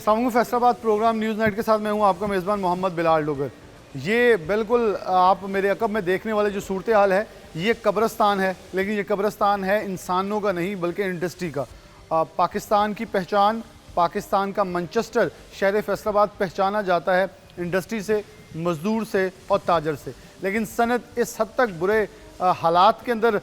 अस्सलाम वालेकुम। Faisalabad programme news night के साथ मैं हूं आपका मेज़बान मोहम्मद बिलाल डोगर। ये बिल्कुल आप मेरे अकब में देखने वाले जो सूरत हाल है, ये कब्रस्तान है, लेकिन ये कब्रस्तान है इंसानों का नहीं बल्कि इंडस्ट्री का। पाकिस्तान की पहचान, पाकिस्तान का मैनचेस्टर शहर फैसलाबाद पहचाना जाता है इंडस्ट्री से, मज़दूर से और ताजर से। लेकिन सनत इस हद तक बुरे हालात के अंदर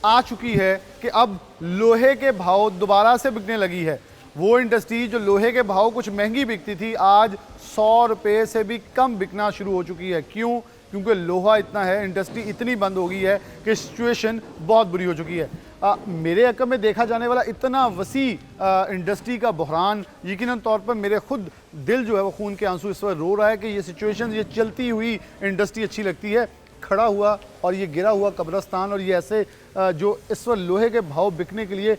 आ चुकी है कि अब लोहे के भाव दोबारा से बिकने लगी है। वो इंडस्ट्री जो लोहे के भाव कुछ महंगी बिकती थी, आज 100 रुपये से भी कम बिकना शुरू हो चुकी है। क्यों? क्योंकि लोहा इतना है, इंडस्ट्री इतनी बंद हो गई है कि सिचुएशन बहुत बुरी हो चुकी है। मेरे अकब में देखा जाने वाला इतना वसी इंडस्ट्री का बहरान, यकीनन तौर पर मेरे खुद दिल जो है वो खून के आंसू इस वक्त रो रहा है कि ये सिचुएशन, ये चलती हुई इंडस्ट्री अच्छी लगती है, खड़ा हुआ और ये गिरा हुआ कब्रस्तान और ये ऐसे जो इस वक्त लोहे के भाव बिकने के लिए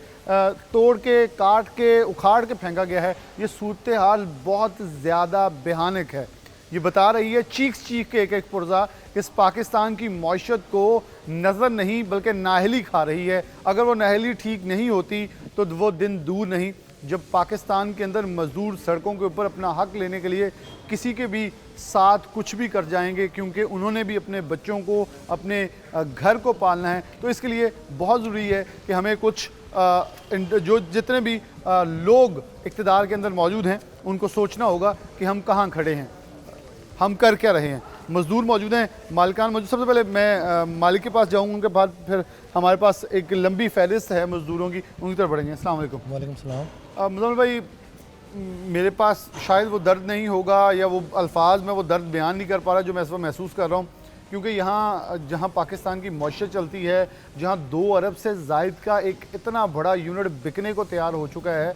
तोड़ के, काट के, उखाड़ के फेंका गया है, ये सूरत हाल बहुत ज़्यादा भयानक है। ये बता रही है चीख चीख के एक एक पुर्जा इस पाकिस्तान की मईशत को नज़र नहीं बल्कि नाहली खा रही है। अगर वो नाहली ठीक नहीं होती तो वो दिन दूर नहीं जब पाकिस्तान के अंदर मज़दूर सड़कों के ऊपर अपना हक लेने के लिए किसी के भी साथ कुछ भी कर जाएंगे, क्योंकि उन्होंने भी अपने बच्चों को, अपने घर को पालना है। तो इसके लिए बहुत ज़रूरी है कि हमें कुछ जो जितने भी लोग इक़्तिदार के अंदर मौजूद हैं उनको सोचना होगा कि हम कहाँ खड़े हैं, हम कर क्या रहे हैं। मज़दूर मौजूद हैं, मालिकान मौजूद। सबसे पहले मैं मालिक के पास जाऊँगा, उनके बाद फिर हमारे पास एक लंबी फहरिस्त है मज़दूरों की, उनकी तरफ बढ़ेंगे। अस्सलाम वालेकुम। वालेकुम सलाम। मुज़म्मिल भाई, मेरे पास शायद वो दर्द नहीं होगा या वो अल्फाज में वो दर्द बयान नहीं कर पा रहा जो मैं इस वक्त महसूस कर रहा हूँ, क्योंकि यहाँ जहाँ पाकिस्तान की मईशत चलती है, जहाँ 2 अरब से ज़ायद का एक इतना बड़ा यूनिट बिकने को तैयार हो चुका है,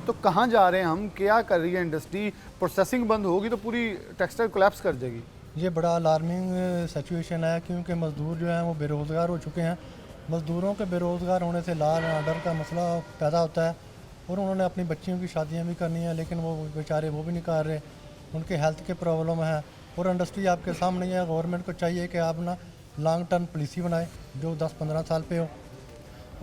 तो कहाँ जा रहे हैं हम? क्या कर रही है इंडस्ट्री? प्रोसेसिंग बंद होगी तो पूरी टेक्सटाइल कोलैप्स कर जाएगी। ये बड़ा अलार्मिंग सिचुएशन है, क्योंकि मज़दूर जो हैं वो बेरोज़गार हो चुके हैं। मज़दूरों के बेरोज़गार होने से लॉ एंड ऑर्डर का मसला पैदा होता है, और उन्होंने अपनी बच्चियों की शादियां भी करनी है, लेकिन वो बेचारे वो भी नहीं कर रहे, उनके हेल्थ के प्रॉब्लम है। और इंडस्ट्री आपके सामने है, गवर्नमेंट को चाहिए कि आप ना लॉन्ग टर्म पॉलिसी बनाए जो 10-15 साल पे हो,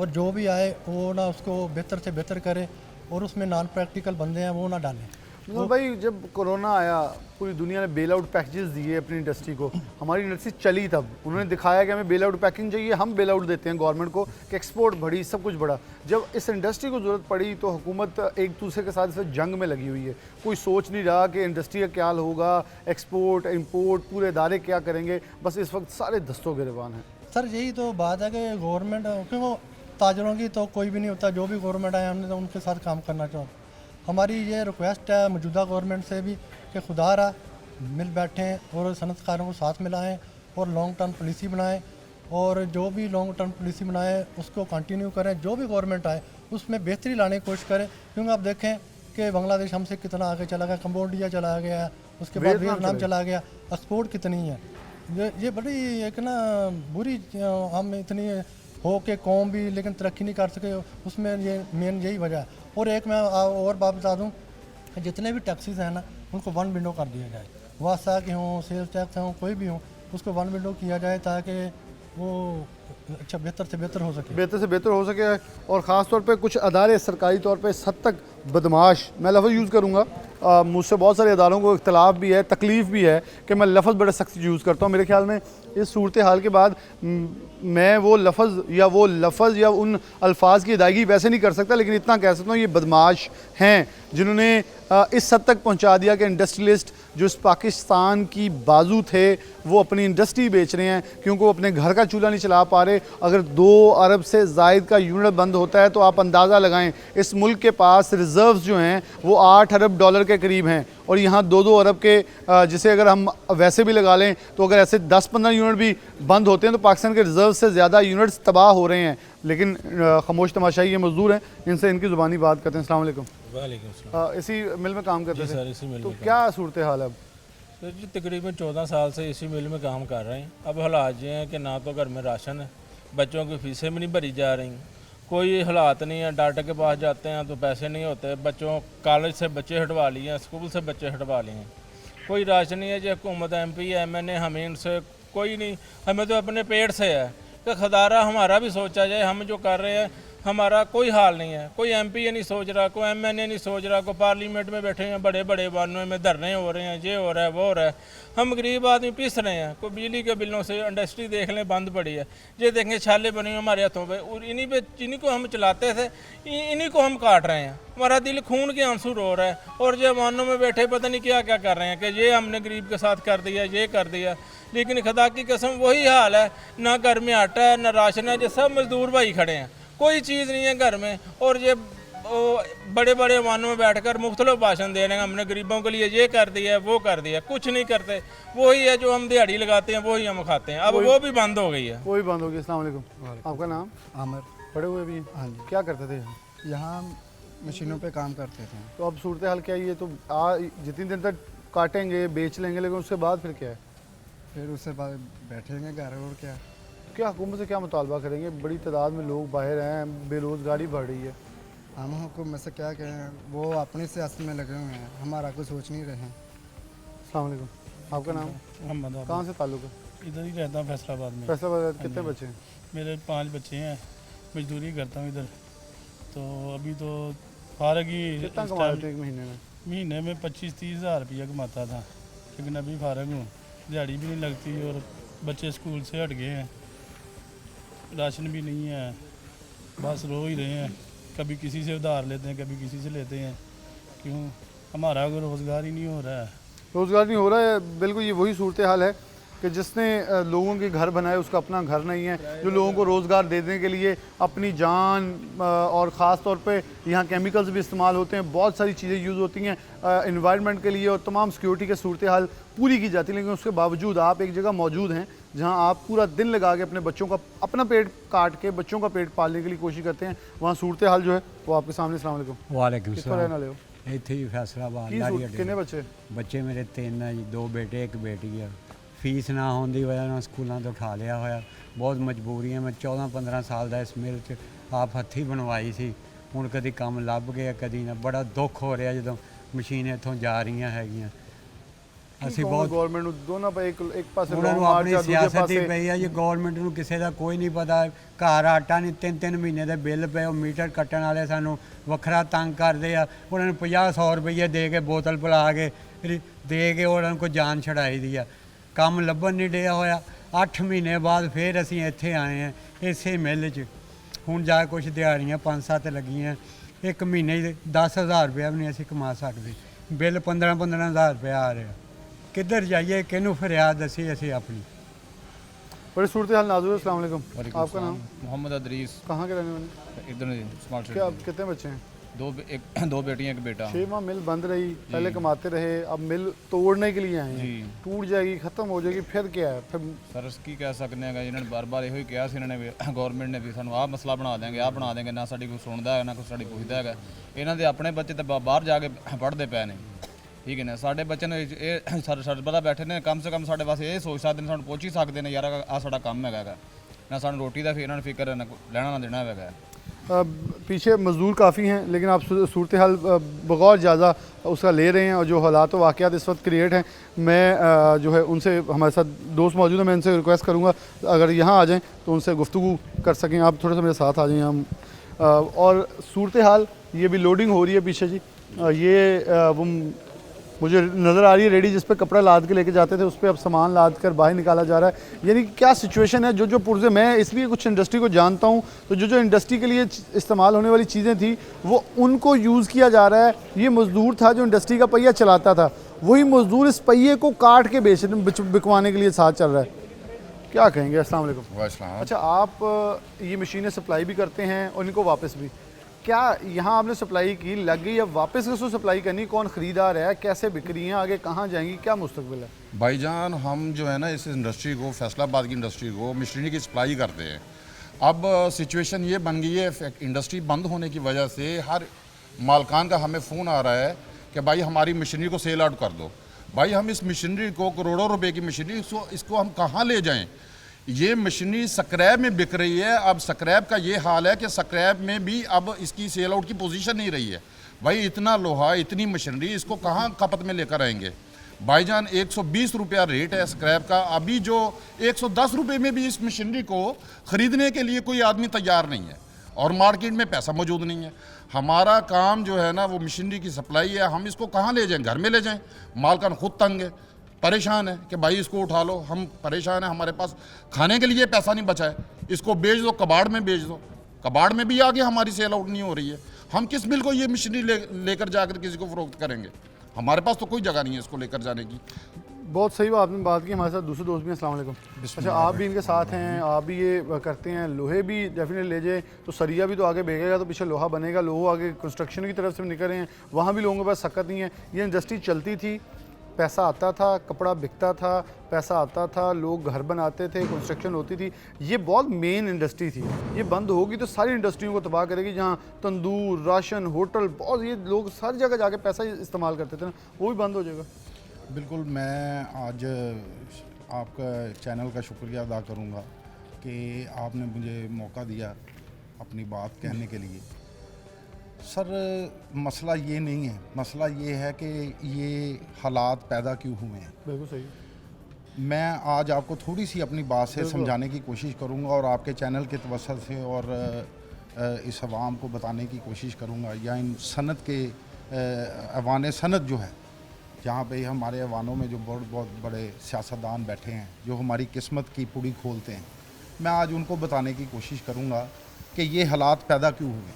और जो भी आए वो ना उसको बेहतर से बेहतर करे, और उसमें नॉन प्रैक्टिकल बंदे हैं वो ना डालें। तो भाई, जब कोरोना आया पूरी दुनिया ने बेल आउट पैकेजेस दिए अपनी इंडस्ट्री को, हमारी इंडस्ट्री चली, तब उन्होंने दिखाया कि हमें बेल आउट पैकिंग चाहिए, हम बेल आउट देते हैं गवर्नमेंट को, कि एक्सपोर्ट बढ़ी, सब कुछ बढ़ा। जब इस इंडस्ट्री को ज़रूरत पड़ी तो हुकूमत एक दूसरे के साथ जंग में लगी हुई है। कोई सोच नहीं रहा कि इंडस्ट्री का क्या होगा, एक्सपोर्ट इम्पोर्ट पूरे इदारे क्या करेंगे। बस इस वक्त सारे दस्तों गिरबान हैं। सर यही तो बात है कि गवर्नमेंट, क्योंकि वो ताजरों की तो कोई भी नहीं होता, जो भी गवर्नमेंट आए हमने तो उनके साथ काम करना चाहते। हमारी ये रिक्वेस्ट है मौजूदा गवर्नमेंट से भी कि खुदा रहा मिल बैठें और सनतकारों को साथ मिलाएं और लॉन्ग टर्म पॉलिसी बनाएं, और जो भी लॉन्ग टर्म पॉलिसी बनाएं उसको कंटिन्यू करें। जो भी गवर्नमेंट आए उसमें बेहतरी लाने की कोशिश करें, क्योंकि आप देखें कि बांग्लादेश हमसे कितना आगे चला गया, कंबोडिया चला गया, उसके बाद वियतनाम चला गया। एक्सपोर्ट कितनी है, ये बड़ी एक ना बुरी, हम इतनी हो के कौम भी लेकिन तरक्की नहीं कर सके, उसमें ये मेन यही वजह है। और एक मैं और बात बता दूं, जितने भी टैक्सीज हैं ना उनको 1 विंडो कर दिया जाए, वासा के हों, सेल्स टैक्स हों, कोई भी हो, उसको 1 विंडो किया जाए ताकि वो अच्छा बेहतर से बेहतर हो सके। और ख़ास तौर पे कुछ अदारे सरकारी तौर पे इस हद तक बदमाश, मैं लफ्ज़ यूज़ करूँगा, मुझसे बहुत सारे अदारों को इख्तलाफ भी है, तकलीफ़ भी है कि मैं लफ्ज़ बड़े सख्त यूज़ करता हूँ। मेरे ख्याल में इस सूरत हाल के बाद मैं वो लफ्ज़ या उन अल्फाज की अदायगी वैसे नहीं कर सकता, लेकिन इतना कह सकता हूँ ये बदमाश हैं जिन्होंने इस हद तक पहुँचा दिया कि इंडस्ट्रियलिस्ट जो इस पाकिस्तान की बाजू थे वो अपनी इंडस्ट्री बेच रहे हैं, क्योंकि वो अपने घर का चूल्हा नहीं चला पा रहे। अगर 2 अरब से ज़ायद का यूनिट बंद होता है तो आप अंदाज़ा लगाएं इस मुल्क के पास रिज़र्व्स जो हैं वो $8 अरब के करीब हैं, और यहाँ 2-2 अरब के, जिसे अगर हम वैसे भी लगा लें तो अगर ऐसे 10-15 यूनिट भी बंद होते हैं तो पाकिस्तान के रिज़र्व से ज़्यादा यूनिट्स तबाह हो रहे हैं। लेकिन खामोश तमाशाई ये मज़दूर हैं, इनसे इनकी ज़ुबानी बात करते हैं। अस्सलाम वालेकुम। वालेकुम सलाम। इसी मिल में काम करते थे सर, इसी मिल तो में क्या सूरत हाल है अब? तो जी तकरीबन 14 साल से इसी मिल में काम कर रहे हैं। अब हालात ये हैं कि ना तो घर में राशन है, बच्चों की फीसें भी नहीं भरी जा रही, कोई हालात नहीं है। डॉक्टर के पास जाते हैं तो पैसे नहीं होते, बच्चों कॉलेज से बच्चे हटवा लिए हैं, स्कूल से बच्चे हटवा लिए हैं, कोई राशन नहीं है। जो हुकूमत MP MNA हमें इनसे कोई नहीं, हमें तो अपने पेट से है कि खदारा हमारा भी सोचा जाए। हम जो कर रहे हैं हमारा कोई हाल नहीं है। कोई MP नहीं सोच रहा, कोई MNA नहीं सोच रहा, कोई पार्लियामेंट में बैठे हैं, बड़े बड़े वानों में धरने हो रहे हैं, ये हो रहा है, वो हो रहा है। हम गरीब आदमी पिस रहे हैं। कोई बिजली के बिलों से इंडस्ट्री देख लें बंद पड़ी है, ये देखें छाले बने हुए हमारे हाथों पे, और इन्हीं को हम चलाते थे, इन्हीं को हम काट रहे हैं। हमारा दिल खून के आंसू रो रहा है, और जो वानों में बैठे पता नहीं क्या क्या कर रहे हैं कि ये हमने गरीब के साथ कर दिया, ये कर दिया। लेकिन खुदा की कसम वही हाल है, ना घर में आटा है, ना राशन है, जो सब मजदूर भाई खड़े हैं, कोई चीज़ नहीं है घर में। और ये बड़े बड़े वानों में बैठकर मुख्तलिफ भाषण दे रहे हैं, हमने गरीबों के लिए ये कर दिया, वो कर दिया, कुछ नहीं करते। वही है जो हम दिहाड़ी लगाते हैं, वही हम खाते हैं। अब वो भी बंद हो गई है। वो भी बंद हो गई। अस्सलाम वालेकुम, आपका नाम? आमिर। पढ़े हुए भी हैं? हाँ जी। क्या करते थे? यहाँ मशीनों पे काम करते थे। तो अब सूरत हाल क्या है? ये तो जितनी दिन तक काटेंगे, बेच लेंगे, लेकिन उसके बाद फिर क्या है? फिर उससे बाद बैठेंगे घर और क्या। क्या हुकूमत से क्या मुतालबा करेंगे? बड़ी तादाद में लोग बाहर हैं, बेरोज़गारी बढ़ रही है। हम हुकूमत से क्या कहें, वो अपनी सियासत में लगे हुए हैं, हमारा कुछ सोच नहीं रहे हैं। अस्सलाम वालेकुम, आपका नाम? मोहम्मद। कहाँ से ताल्लुक़ है? इधर ही रहता हूँ फैसलाबाद में। फैसलाबाद। कितने बच्चे हैं? मेरे 5 बच्चे हैं, मजदूरी करता हूँ इधर। तो अभी तो फारग ही कितना इस कमा टाइम- लेते एक महीने में? महीने में 25-30 हज़ार रुपया कमाता था, लेकिन अभी फारग हूँ, दिहाड़ी भी नहीं लगती और बच्चे स्कूल से हट गए हैं, राशन भी नहीं है, बस रो ही रहे हैं। कभी किसी से उधार लेते हैं, कभी किसी से लेते हैं। क्यों? हमारा कोई रोज़गार ही नहीं हो रहा है। रोज़गार नहीं हो रहा है, बिल्कुल ये वही सूरत हाल है कि जिसने लोगों के घर बनाए उसका अपना घर नहीं है। जो लोगों को रोज़गार देने के लिए अपनी जान और ख़ास तौर पे यहाँ केमिकल्स भी इस्तेमाल होते हैं, बहुत सारी चीज़ें यूज़ होती हैं इन्वायरमेंट के लिए, और तमाम सिक्योरिटी के सूरत हाल पूरी की जाती है। लेकिन उसके बावजूद आप एक जगह मौजूद हैं जहाँ आप पूरा दिन लगा के अपने बच्चों का, अपना पेट काट के बच्चों का पेट पालने के लिए कोशिश करते हैं। वहाँ सूरत हाल जो है वो आपके सामने। अस्सलाम वालेकुम। वालेकुम कितना रहने वाले हो? ਇੱਥੇ ਹੀ ਫੈਸਲਾਬਾਦ की ਲਾਰੀ सूरत- ਅੱਡੇ कितने बच्चे? ਬੱਚੇ ਮੇਰੇ 3 ਆ ਜੀ, 2 ਬੇਟੇ 1 ਬੇਟੀ ਆ। ਫੀਸ ਨਾ ਹੋਣ ਦੀ ਵਜ੍ਹਾ ਨਾਲ ਸਕੂਲਾਂ ਤੋਂ ਉਠਾ ਲਿਆ ਹੋਇਆ, ਬਹੁਤ ਮਜਬੂਰੀਆਂ। ਮੈਂ 14-15 ਸਾਲ ਦਾ ਇਸ ਮਿਲ 'ਚ ਆਪ ਹੱਥੀਂ ਬਣਵਾਈ ਸੀ। ਹੁਣ ਕਦੀ ਕੰਮ ਲੱਭ ਗਿਆ, ਕਦੀ ਨਾ। ਬੜਾ ਦੁੱਖ ਹੋ ਰਿਹਾ ਜਦੋਂ ਮਸ਼ੀਨ ਇੱਥੋਂ ਜਾ ਰਹੀਆਂ ਹੈਗੀਆਂ। ਅਸੀਂ ਬਹੁਤ गवर्नमेंट ਨੂੰ ਦੋਨਾਂ ਪਾ ਇੱਕ ਪਾਸੇ ਉਹਨਾਂ ਨੂੰ long march ਆਪਣੀ ਆ, ਦੂਜੇ ਸਿਆਸਤ ਹੀ ਪਾਸੇ ਪਈ ਆ ਜੀ। ਗੌਰਮੈਂਟ ਨੂੰ ਕਿਸੇ ਦਾ ਕੋਈ ਨਹੀਂ ਪਤਾ। ਘਰ ਆਟਾ ਨਹੀਂ, 3-3 ਮਹੀਨੇ ਦੇ ਬਿੱਲ ਪਏ। ਉਹ ਮੀਟਰ ਕੱਟਣ ਵਾਲੇ ਸਾਨੂੰ ਵੱਖਰਾ ਤੰਗ ਕਰਦੇ ਆ। ਉਹਨਾਂ ਨੂੰ 50-100 ਰੁਪਏ ਦੇ ਕੇ ਬੋਤਲ ਪਿਲਾ ਕੇ ਦੇ ਕੇ ਉਹਨਾਂ ਨੂੰ ਕੋਈ ਜਾਨ ਛੜਾਈ ਦੀ ਆ। ਕੰਮ ਲੱਭਣ ਨਹੀਂ ਡਿਆ ਹੋਇਆ। 8 ਮਹੀਨੇ ਬਾਅਦ ਫਿਰ ਅਸੀਂ ਇੱਥੇ ਆਏ ਆ ਇਸੇ ਮਿੱਲ 'ਚ। ਹੁਣ ਜਾ ਕੇ ਕੁਛ ਦਿਹਾੜੀਆਂ 5-7 ਲੱਗੀਆਂ, ਇੱਕ ਮਹੀਨੇ 'ਚ 10,000 ਰੁਪਇਆ ਵੀ ਨਹੀਂ ਅਸੀਂ ਕਮਾ ਸਕਦੇ। ਬਿੱਲ 15-15 ਹਜ਼ਾਰ ਰੁਪਇਆ ਆ ਰਿਹਾ। किधर जाइए, किनू फरियाद दसी असी अपनी। बड़ी सूरत हाल नाजुक है। अस्सलाम वालेकुम, आपका नाम? मोहम्मद अदरीस। कहाँ के रहने वाले? इधर स्मार्ट क्या सिटी। कितने बच्चे हैं? दो बेटियां एक बेटा। 6 माह मिल बंद रही, पहले कमाते रहे, अब मिल तोड़ने के लिए आए हैं। जी। टूट जाएगी, ख़त्म हो जाएगी, फिर क्या है? फिर सर की कह सकते हैं, इन्होंने बार बार यो कहा इन्होंने गौरमेंट ने भी सानू आह मसला बना देंगे, आह बना देंगे। ना साडी कोई सुनता है, ना कोई साडी पुछदा है। इन्हों के अपने बच्चे तो बाहर जाके पढ़ते पे ने, ठीक है ना। साढ़े बच्चे ने सरबरा बैठे ने, कम से कम साढ़े पास ये सोच सकते हैं, पहुँच ही सकते हैं यार आ साडा काम है। ना सानू रोटी का इन्होंने फिक्र है, ना लेना ना देना है। पीछे मजदूर काफ़ी हैं, लेकिन आप सूरत हाल बगौर ज़्यादा उसका ले रहे हैं, और जो हालात व वाक़यात इस वक्त क्रिएट हैं। मैं जो है उनसे, हमारे साथ दोस्त मौजूद हैं, मैं उनसे रिक्वेस्ट करूँगा अगर यहाँ आ जाएँ तो उनसे गुफ्तगू कर सकें। आप थोड़ा सा मेरे साथ आ जाएँ हम। और सूरत हाल ये भी लोडिंग हो रही है पीछे जी। ये वो मुझे नज़र आ रही है रेडी जिस पे कपड़ा लाद के लेके जाते थे, उस पर अब सामान लाद कर बाहर निकाला जा रहा है। यानी क्या सिचुएशन है? जो पुर्जे, मैं इसलिए कुछ इंडस्ट्री को जानता हूँ, तो जो इंडस्ट्री के लिए इस्तेमाल होने वाली चीज़ें थी वो उनको यूज़ किया जा रहा है। ये मज़दूर था जो इंडस्ट्री का पहिया चलाता था, वही मज़दूर इस पहिए को काट के बिकवाने के लिए साथ चल रहा है। क्या कहेंगे? अस्सलाम वालेकुम। अच्छा, आप ये मशीनें सप्लाई भी करते हैं और इनको वापस भी, क्या यहाँ आपने सप्लाई की, लग गई, अब वापस किसको सप्लाई करनी? कौन ख़रीदार है? कैसे बिक रही हैं? आगे कहाँ जाएंगी? क्या मुस्तकबिल है? भाईजान, हम जो है ना इस इंडस्ट्री को, फैसलाबाद की इंडस्ट्री को मशीनरी की सप्लाई करते हैं। अब सिचुएशन ये बन गई है, इंडस्ट्री बंद होने की वजह से हर मालकान का हमें फ़ोन आ रहा है कि भाई हमारी मशीनरी को सेल आउट कर दो। भाई हम इस मशीनरी को, करोड़ों रुपए की मशीनरी, इसको हम कहाँ ले जाएँ? ये मशीनरी स्क्रैप में बिक रही है। अब स्क्रैप का ये हाल है कि स्क्रैप में भी अब इसकी सेल आउट की पोजीशन नहीं रही है। भाई इतना लोहा, इतनी मशीनरी, इसको कहाँ खपत में लेकर आएंगे? भाईजान 120 रुपया रेट है स्क्रैप का। अभी जो 110 रुपये में भी इस मशीनरी को ख़रीदने के लिए कोई आदमी तैयार नहीं है। और मार्केट में पैसा मौजूद नहीं है। हमारा काम जो है ना वो मशीनरी की सप्लाई है, हम इसको कहाँ ले जाएं, घर में ले जाएं। मालकान खुद तंग है, परेशान है कि भाई इसको उठा लो, हम परेशान हैं, हमारे पास खाने के लिए पैसा नहीं बचा है, इसको बेच दो, कबाड़ में बेच दो। कबाड़ में भी आगे हमारी सेल आउट नहीं हो रही है, हम किस मिल को ये मशीनरी लेकर जाकर किसी को फरोख्त करेंगे? हमारे पास तो कोई जगह नहीं है इसको लेकर जाने की। बहुत सही आपने बात की। हमारे साथ दूसरे दोस्त भी हैं। अस्सलाम वालेकुम। अच्छा, आप भी इनके साथ हैं, आप भी ये करते हैं। लोहे भी डेफिनेटली ले जाए तो सरिया भी तो आगे भेगेगा तो पीछे लोहा बनेगा। लोहा आगे कंस्ट्रक्शन की तरफ से निकल रहे हैं, वहाँ भी लोगों के पास सकत नहीं है। ये इंडस्ट्री चलती थी, पैसा आता था, कपड़ा बिकता था, पैसा आता था, लोग घर बनाते थे, कंस्ट्रक्शन होती थी। ये बहुत मेन इंडस्ट्री थी। ये बंद होगी तो सारी इंडस्ट्रियों को तबाह करेगी। जहाँ तंदूर, राशन, होटल, बहुत ये लोग सारी जगह जाके पैसा इस्तेमाल करते थे ना, वो भी बंद हो जाएगा। बिल्कुल, मैं आज आपका चैनल का शुक्रिया अदा करूंगा कि आपने मुझे मौका दिया अपनी बात कहने के लिए। सर, मसला ये नहीं है, मसला ये है कि ये हालात पैदा क्यों हुए हैं। बिल्कुल सही। मैं आज आपको थोड़ी सी अपनी बात से समझाने की कोशिश करूंगा और आपके चैनल के तवस्सुत से और इस अवाम को बताने की कोशिश करूंगा, या इन सनत के अवान सनत जो है, जहाँ पे हमारे अवानों में जो बहुत बड़े सियासतदान बैठे हैं जो हमारी किस्मत की पुड़ी खोलते हैं, मैं आज उनको बताने की कोशिश करूँगा कि ये हालात पैदा क्यों हुए।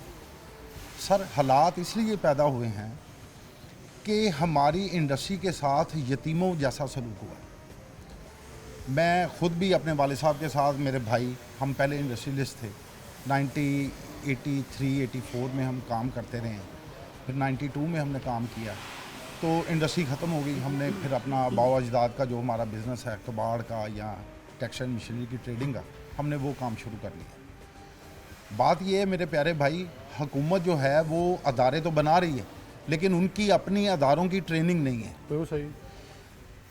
सर, हालात इसलिए पैदा हुए हैं कि हमारी इंडस्ट्री के साथ यतीमों जैसा सलूक हुआ। मैं ख़ुद भी अपने वाले साहब के साथ, मेरे भाई, हम पहले इंडस्ट्रियलिस्ट थे। 1983-84 में हम काम करते रहे, फिर 92 में हमने काम किया तो इंडस्ट्री ख़त्म हो गई। हमने फिर अपना बाव अजदाद का जो हमारा बिज़नेस है, कबाड़ का या टेक्सटाइल मशीनरी की ट्रेडिंग का, हमने वो काम शुरू कर लिया। बात ये है मेरे प्यारे भाई, हुकूमत जो है वो अदारे तो बना रही है लेकिन उनकी अपनी अदारों की ट्रेनिंग नहीं है। बिल्कुल सही।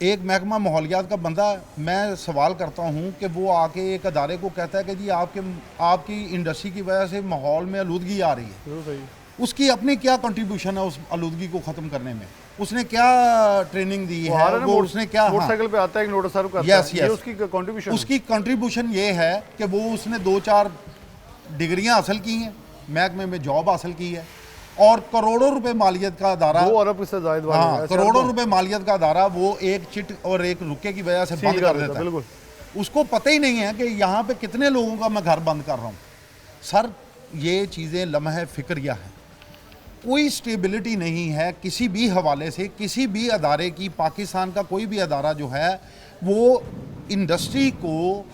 एक महकमा माहौलियात का बंदा, मैं सवाल करता हूँ कि वो आके एक अदारे को कहता है कि जी आपकी इंडस्ट्री की वजह से माहौल में आलूदगी आ रही है। बिल्कुल सही। उसकी अपनी क्या कंट्रीब्यूशन है उस आलूदगी को ख़त्म करने में? उसने क्या ट्रेनिंग दी है? वो उसने क्या, मोटरसाइकिल पे आता है, एक नोटिस सर्व करता यस है, ये यस, उसकी कंट्रीब्यूशन। उसकी कंट्रीब्यूशन ये है कि वो उसने 2-4 डिग्रियां हासिल की हैं, महकमे में जॉब हासिल की है और करोड़ों रुपए मालियत का अदारा, 2 अरब से ज़ायद वाला, हाँ, करोड़ों रुपए मालियत का अदारा वो एक चिट और एक रुके की वजह से बंद कर देता है। बिल्कुल। उसको पता ही नहीं है कि यहाँ पे कितने लोगों का मैं घर बंद कर रहा हूँ। सर, ये चीज़ें लम्हे फिक्रिया हैं, कोई स्टेबिलिटी नहीं है किसी भी हवाले से। किसी भी अदारे की, पाकिस्तान का कोई भी अदारा जो है वो इंडस्ट्री को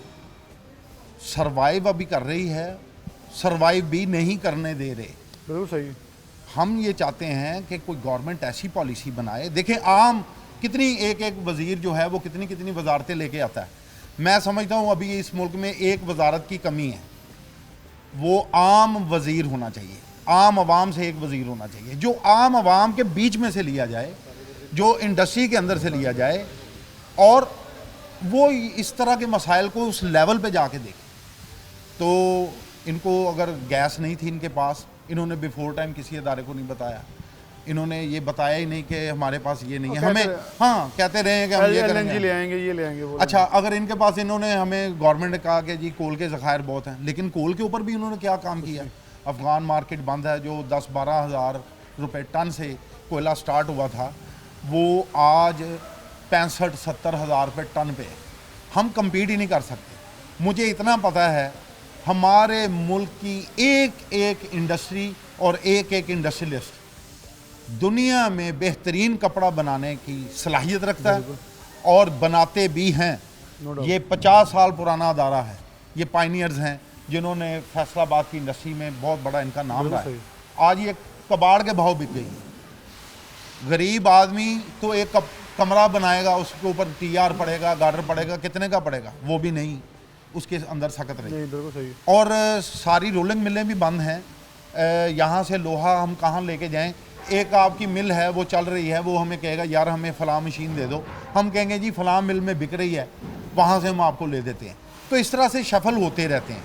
सरवाइव अभी कर रही है, सरवाइव भी नहीं करने दे रहे। बिल्कुल सही। हम ये चाहते हैं कि कोई गवर्नमेंट ऐसी पॉलिसी बनाए। देखें, आम कितनी एक वज़ीर जो है वो कितनी वजारतें लेके आता है। मैं समझता हूँ अभी इस मुल्क में एक वजारत की कमी है, वो आम वज़ीर होना चाहिए। आम आवाम से एक वज़ीर होना चाहिए जो आम आवाम के बीच में से लिया जाए, जो इंडस्ट्री के अंदर से लिया जाए और वो इस तरह के मसाइल को उस लेवल पे जाके देखे। तो इनको अगर गैस नहीं थी इनके पास, इन्होंने बिफोर टाइम किसी अदारे को नहीं बताया, इन्होंने ये बताया ही नहीं कि हमारे पास ये नहीं है। हमें हाँ कहते रहे हैं कि हम ये LNG ले आएंगे, ये ले आएंगे, वो अच्छा, अगर इनके पास, इन्होंने हमें गवर्नमेंट ने कहा कि जी कोल के ज़खायर बहुत हैं, लेकिन कोल के ऊपर भी इन्होंने क्या काम किया? अफ़गान मार्केट बंद है, जो 10-12 हज़ार रुपये टन से कोयला स्टार्ट हुआ था वो आज 65-70 हज़ार रुपये टन पे है। हम कम्पीट ही नहीं कर सकते। मुझे इतना पता है हमारे मुल्क की एक इंडस्ट्री और एक इंडस्ट्रियलिस्ट दुनिया में बेहतरीन कपड़ा बनाने की सलाहियत रखता है और बनाते भी हैं। ये 50 साल पुराना अदारा है, ये पायनियर्स हैं जिन्होंने फैसलाबाद की इंडस्ट्री में बहुत बड़ा इनका नाम रहा है। आज ये कबाड़ के भाव बिक गई है। गरीब आदमी तो एक कमरा बनाएगा, उसके ऊपर TR पड़ेगा, गार्डर पड़ेगा, कितने का पड़ेगा? वो भी नहीं, उसके अंदर सकत रही। बिल्कुल सही। और सारी रोलिंग मिलें भी बंद हैं। यहाँ से लोहा हम कहाँ लेके जाएं? एक आपकी मिल है वो चल रही है, वो हमें कहेगा यार हमें फ़लाँ मशीन दे दो, हम कहेंगे जी फ़लाँ मिल में बिक रही है, वहाँ से हम आपको ले देते हैं। तो इस तरह से शफल होते रहते हैं।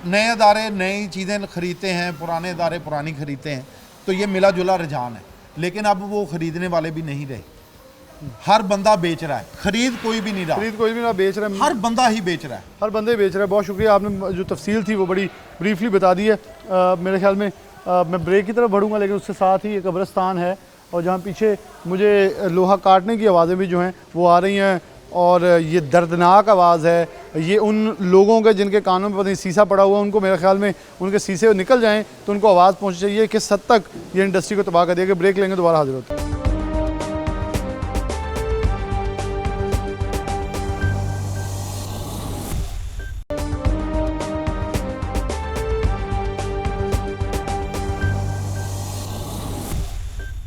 नए अदारे नई चीज़ें ख़रीदते हैं, पुराने अदारे पुरानी ख़रीदते हैं। तो ये मिला जुला रुझान है, लेकिन अब वो ख़रीदने वाले भी नहीं रहे। हर बंदा बेच रहा है, खरीद कोई भी नहीं रहा, खरीद कोई भी ना बेच रहा है, हर बंदा ही बेच रहा है। हर बंदे बेच रहा है। बहुत शुक्रिया, आपने जो तफसील थी वो बड़ी ब्रीफली बता दी है। मेरे ख्याल में मैं ब्रेक की तरफ बढ़ूँगा, लेकिन उसके साथ ही एक कब्रिस्तान है और जहाँ पीछे मुझे लोहा काटने की आवाज़ें भी जो हैं वो आ रही हैं, और ये दर्दनाक आवाज़ है। ये उन लोगों के जिनके कानों में पता नहीं शीशा पड़ा हुआ है, उनको मेरे ख्याल में उनके शीशे निकल जाएं तो उनको आवाज़ पहुँचनी चाहिए। किस हद तक ये इंडस्ट्री को तबाह कर दिया कि ब्रेक लेंगे, दोबारा हाजिर होते हैं।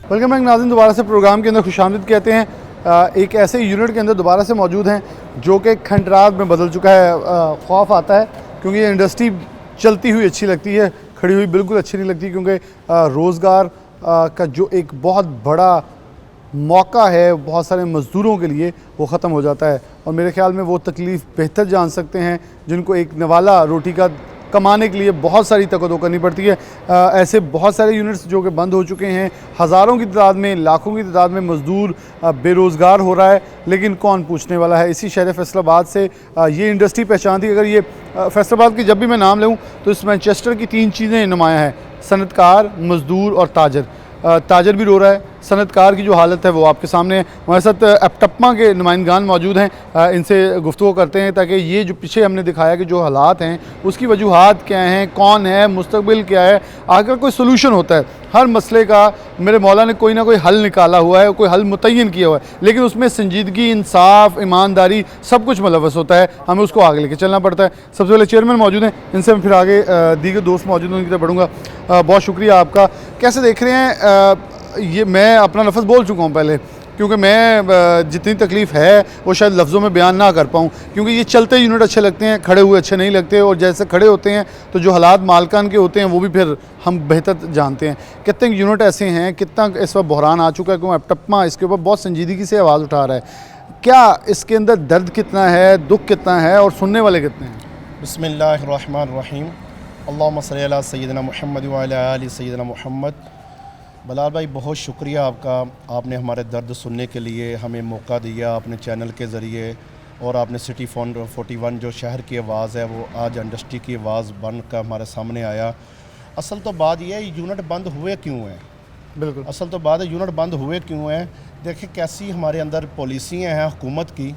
वेलकम बैक नाज़रीन, दोबारा से प्रोग्राम के अंदर खुशामदीद कहते हैं। एक ऐसे यूनिट के अंदर दोबारा से मौजूद हैं जो कि खंडरात में बदल चुका है। खौफ आता है क्योंकि ये इंडस्ट्री चलती हुई अच्छी लगती है, खड़ी हुई बिल्कुल अच्छी नहीं लगती, क्योंकि रोज़गार का जो एक बहुत बड़ा मौका है बहुत सारे मज़दूरों के लिए वो ख़त्म हो जाता है। और मेरे ख्याल में वो तकलीफ़ बेहतर जान सकते हैं जिनको एक नवाला रोटी का कमाने के लिए बहुत सारी तकदो करनी पड़ती है। ऐसे बहुत सारे यूनिट्स जो कि बंद हो चुके हैं, हज़ारों की तादाद में, लाखों की तादाद में मज़दूर बेरोज़गार हो रहा है, लेकिन कौन पूछने वाला है। इसी शहर फैसलाबाद से ये इंडस्ट्री पहचान थी। अगर ये फैसलाबाद की जब भी मैं नाम लूँ तो इस मैनचेस्टर की 3 चीज़ें नुमायाँ हैं: सनतकार, मज़दूर और ताजर। ताजर भी रो रहा है, सनतकार की जो हालत है वो आपके सामने है। हमारे साथ एपटप्मा के नुमाइंदगान मौजूद हैं, इनसे गुफ्तगू करते हैं ताकि ये जो पीछे हमने दिखाया कि जो हालात हैं उसकी वजूहात क्या हैं, कौन है, मुस्तकबिल क्या है, आखिर कोई सोल्यूशन होता है हर मसले का। मेरे मौला ने कोई ना कोई हल निकाला हुआ है, कोई हल मुतय्यन किया हुआ है, लेकिन उसमें संजीदगी, इंसाफ, ईमानदारी सब कुछ मुलव्वस होता है। हमें उसको आगे लेके चलना पड़ता है। सबसे पहले चेयरमैन मौजूद हैं, इनसे मैं फिर आगे दीगर दोस्त मौजूद हैं उनकी तरफ बढ़ूँगा। बहुत शुक्रिया आपका। कैसे देख रहे हैं ये, मैं अपना लफ्ज़ बोल चुका हूँ पहले, क्योंकि मैं जितनी तकलीफ़ है वो शायद लफ्ज़ों में बयान ना कर पाऊँ, क्योंकि ये चलते यूनिट अच्छे लगते हैं, खड़े हुए अच्छे नहीं लगते, और जैसे खड़े होते हैं तो जो हालात मालकान के होते हैं वो भी फिर हम बेहतर जानते हैं। कितने यूनिट ऐसे हैं, कितना इस वक्त बहरान आ चुका है, क्योंकि एपटप्मा इसके ऊपर बहुत संजीदगी से आवाज़ उठा रहा है। क्या इसके अंदर दर्द कितना है, दुख कितना है, और सुनने वाले कितने हैं? बिस्मिल्लाहिर्रहमानिर्रहीम, अल्लाहुम्मा सल्ली अला सय्यिदिना मुहम्मद व अला आलि सय्यिदिना मुहम्मद। बलाल भाई, बहुत शुक्रिया आपका, आपने हमारे दर्द सुनने के लिए हमें मौका दिया अपने चैनल के ज़रिए, और आपने सिटी 41 जो शहर की आवाज़ है वो आज इंडस्ट्री की आवाज़ बन कर हमारे सामने आया। असल तो बात यह है, यूनिट बंद हुए क्यों हैं? बिल्कुल असल तो बात है, यूनिट बंद हुए क्यों हैं। देखिए कैसी हमारे अंदर पॉलिसियाँ हैं हुकूमत की।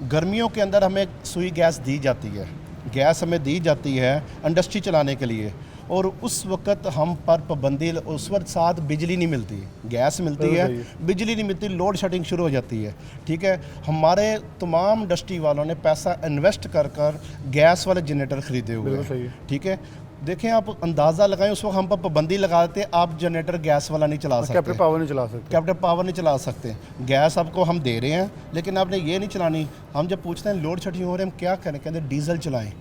गर्मियों के अंदर हमें सुई गैस दी जाती है, गैस हमें दी जाती है इंडस्ट्री चलाने के लिए, और उस वक्त हम पर पाबंदी, उस वक्त साथ बिजली नहीं मिलती, गैस मिलती है, बिजली नहीं मिलती, लोड शेडिंग शुरू हो जाती है। ठीक है, हमारे तमाम इंडस्ट्री वालों ने पैसा इन्वेस्ट कर कर गैस वाले जनरेटर ख़रीदे हुए हैं। ठीक है, देखें आप अंदाज़ा लगाएं, उस वक्त हम पर पाबंदी लगा देते, आप जनरेटर गैस वाला नहीं चला सकते, कैप्टन पावर नहीं चला सकते, कैप्टन पावर नहीं चला सकते। गैस आपको हम दे रहे हैं, लेकिन आपने ये नहीं चलानी। हम जब पूछते हैं लोड शेडिंग हो रही है, हम क्या करें, कहते हैं डीजल चलाएं।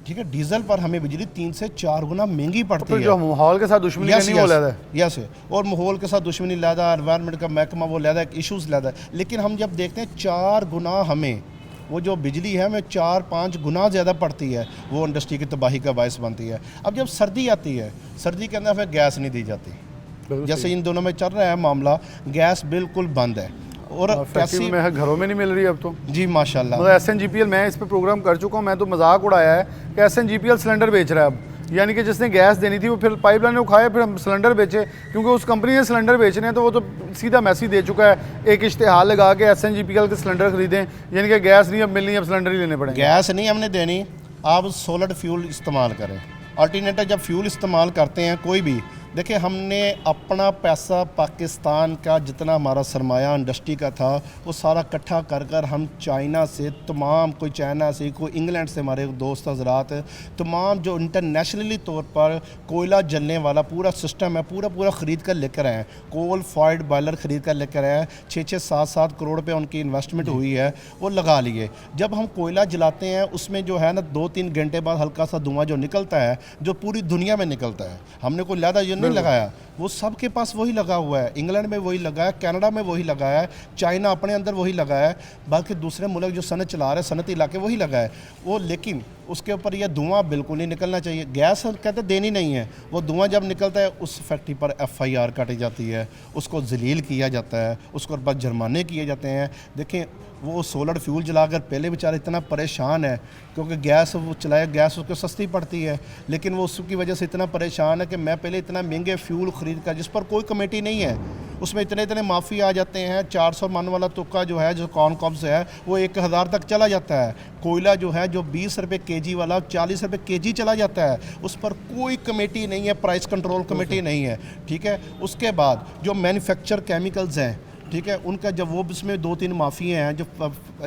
ठीक है, डीजल पर हमें बिजली 3 से 4 गुना महंगी पड़ती है। जो माहौल के साथ दुश्मनी करनी वो लेता है। यस, और माहौल के साथ दुश्मनी लेता है, एनवायरनमेंट का महकमा वो लेता है, इशूज़ लेता है। लेकिन हम जब देखते हैं 4 गुना हमें वो जो बिजली है हमें 4-5 गुना ज़्यादा पड़ती है, वो इंडस्ट्री की तबाही का बायस बनती है। अब जब सर्दी आती है, सर्दी के अंदर हमें गैस नहीं दी जाती। जैसे इन दोनों में चल रहा है मामला, गैस बिल्कुल बंद है, और फैक्ट्री में है, घरों में नहीं मिल रही अब तो। जी माशाल्लाह। मतलब SNGPL, मैं इस पे प्रोग्राम कर चुका हूँ, मैं तो मजाक उड़ाया है कि SNGPL सिलेंडर बेच रहा है अब, यानी कि जिसने गैस देनी थी वो फिर पाइपलाइन ने उठाया, फिर हम सिलेंडर बेचे, क्योंकि उस कंपनी ने सिलेंडर बेचने हैं तो वो तो सीधा मैसेज दे चुका है, एक इश्तिहार लगा के SNGPL के सिलेंडर खरीदें, यानी कि गैस नहीं अब मिलनी, अब सिलेंडर ही लेने पड़ेंगे। गैस नहीं हमने देनी, आप सोलर फ्यूल इस्तेमाल करें। अल्टरनेटिव जब फ्यूल इस्तेमाल करते हैं कोई भी, देखिए हमने अपना पैसा, पाकिस्तान का जितना हमारा सरमाया इंडस्ट्री का था वो सारा इकट्ठा कर कर हम चाइना से तमाम, कोई चाइना से, कोई इंग्लैंड से, हमारे दोस्त हजरात तमाम जो इंटरनेशनली तौर पर कोयला जलने वाला पूरा सिस्टम है पूरा ख़रीद कर लेकर आए हैं। कोल फायर्ड बॉयलर ख़रीद कर लेकर आए हैं, 6-7 करोड़ रुपये उनकी इन्वेस्टमेंट हुई है, वो लगा लिए। जब हम कोयला जलाते हैं उसमें जो है ना 2-3 घंटे बाद हल्का सा धुआं जो निकलता है, जो पूरी दुनिया में निकलता है, हमने कोई ज़्यादा ये नहीं लगाया, वो सबके पास वही लगा हुआ है। इंग्लैंड में वही लगा है, कनाडा में वही लगा है, चाइना अपने अंदर वही लगा है, बाकी दूसरे मुल्क जो सनत चला रहे हैं, सनती इलाके वही लगा है वो। लेकिन उसके ऊपर ये धुआं बिल्कुल नहीं निकलना चाहिए। गैस कहते देनी नहीं है, वो धुआं जब निकलता है उस फैक्ट्री पर FIR काटी जाती है, उसको जलील किया जाता है, उसको बाद जुर्माने किए जाते हैं। देखें वो सोलर फ्यूल जलाकर पहले बेचारा इतना परेशान है क्योंकि गैस वो चलाए, गैस उसको सस्ती पड़ती है, लेकिन वो उसकी वजह से इतना परेशान है कि मैं पहले इतना महंगे फ्यूल ख़रीद कर, जिस पर कोई कमेटी नहीं है, उसमें इतने इतने माफ़ी आ जाते हैं। 400 मन वाला तुक्का जो है, जो कॉन कॉम्स है, वो 1000 तक चला जाता है। कोयला जो है जो 20 रुपये kg वाला 40 रुपये kg चला जाता है, उस पर कोई कमेटी नहीं है, प्राइस कंट्रोल कमेटी नहीं है। ठीक है, उसके बाद जो मैन्युफैक्चर केमिकल्स हैं, ठीक है, उनका जब वो उसमें 2-3 माफ़िए हैं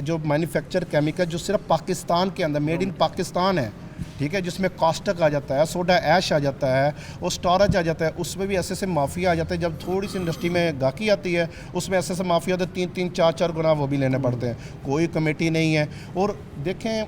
जो मैन्युफैक्चर केमिकल जो सिर्फ पाकिस्तान के अंदर मेड इन पाकिस्तान है, ठीक है, जिसमें कास्टक आ जाता है, सोडा ऐश आ जाता है और स्टोरेज आ जाता है, उसमें भी ऐसे माफिया आ जाते हैं। जब थोड़ी सी इंडस्ट्री में गाकी आती है उसमें ऐसे माफिया होते हैं, 3-3 4-4 गुना वो भी लेने पड़ते हैं, कोई कमेटी नहीं है। और देखें,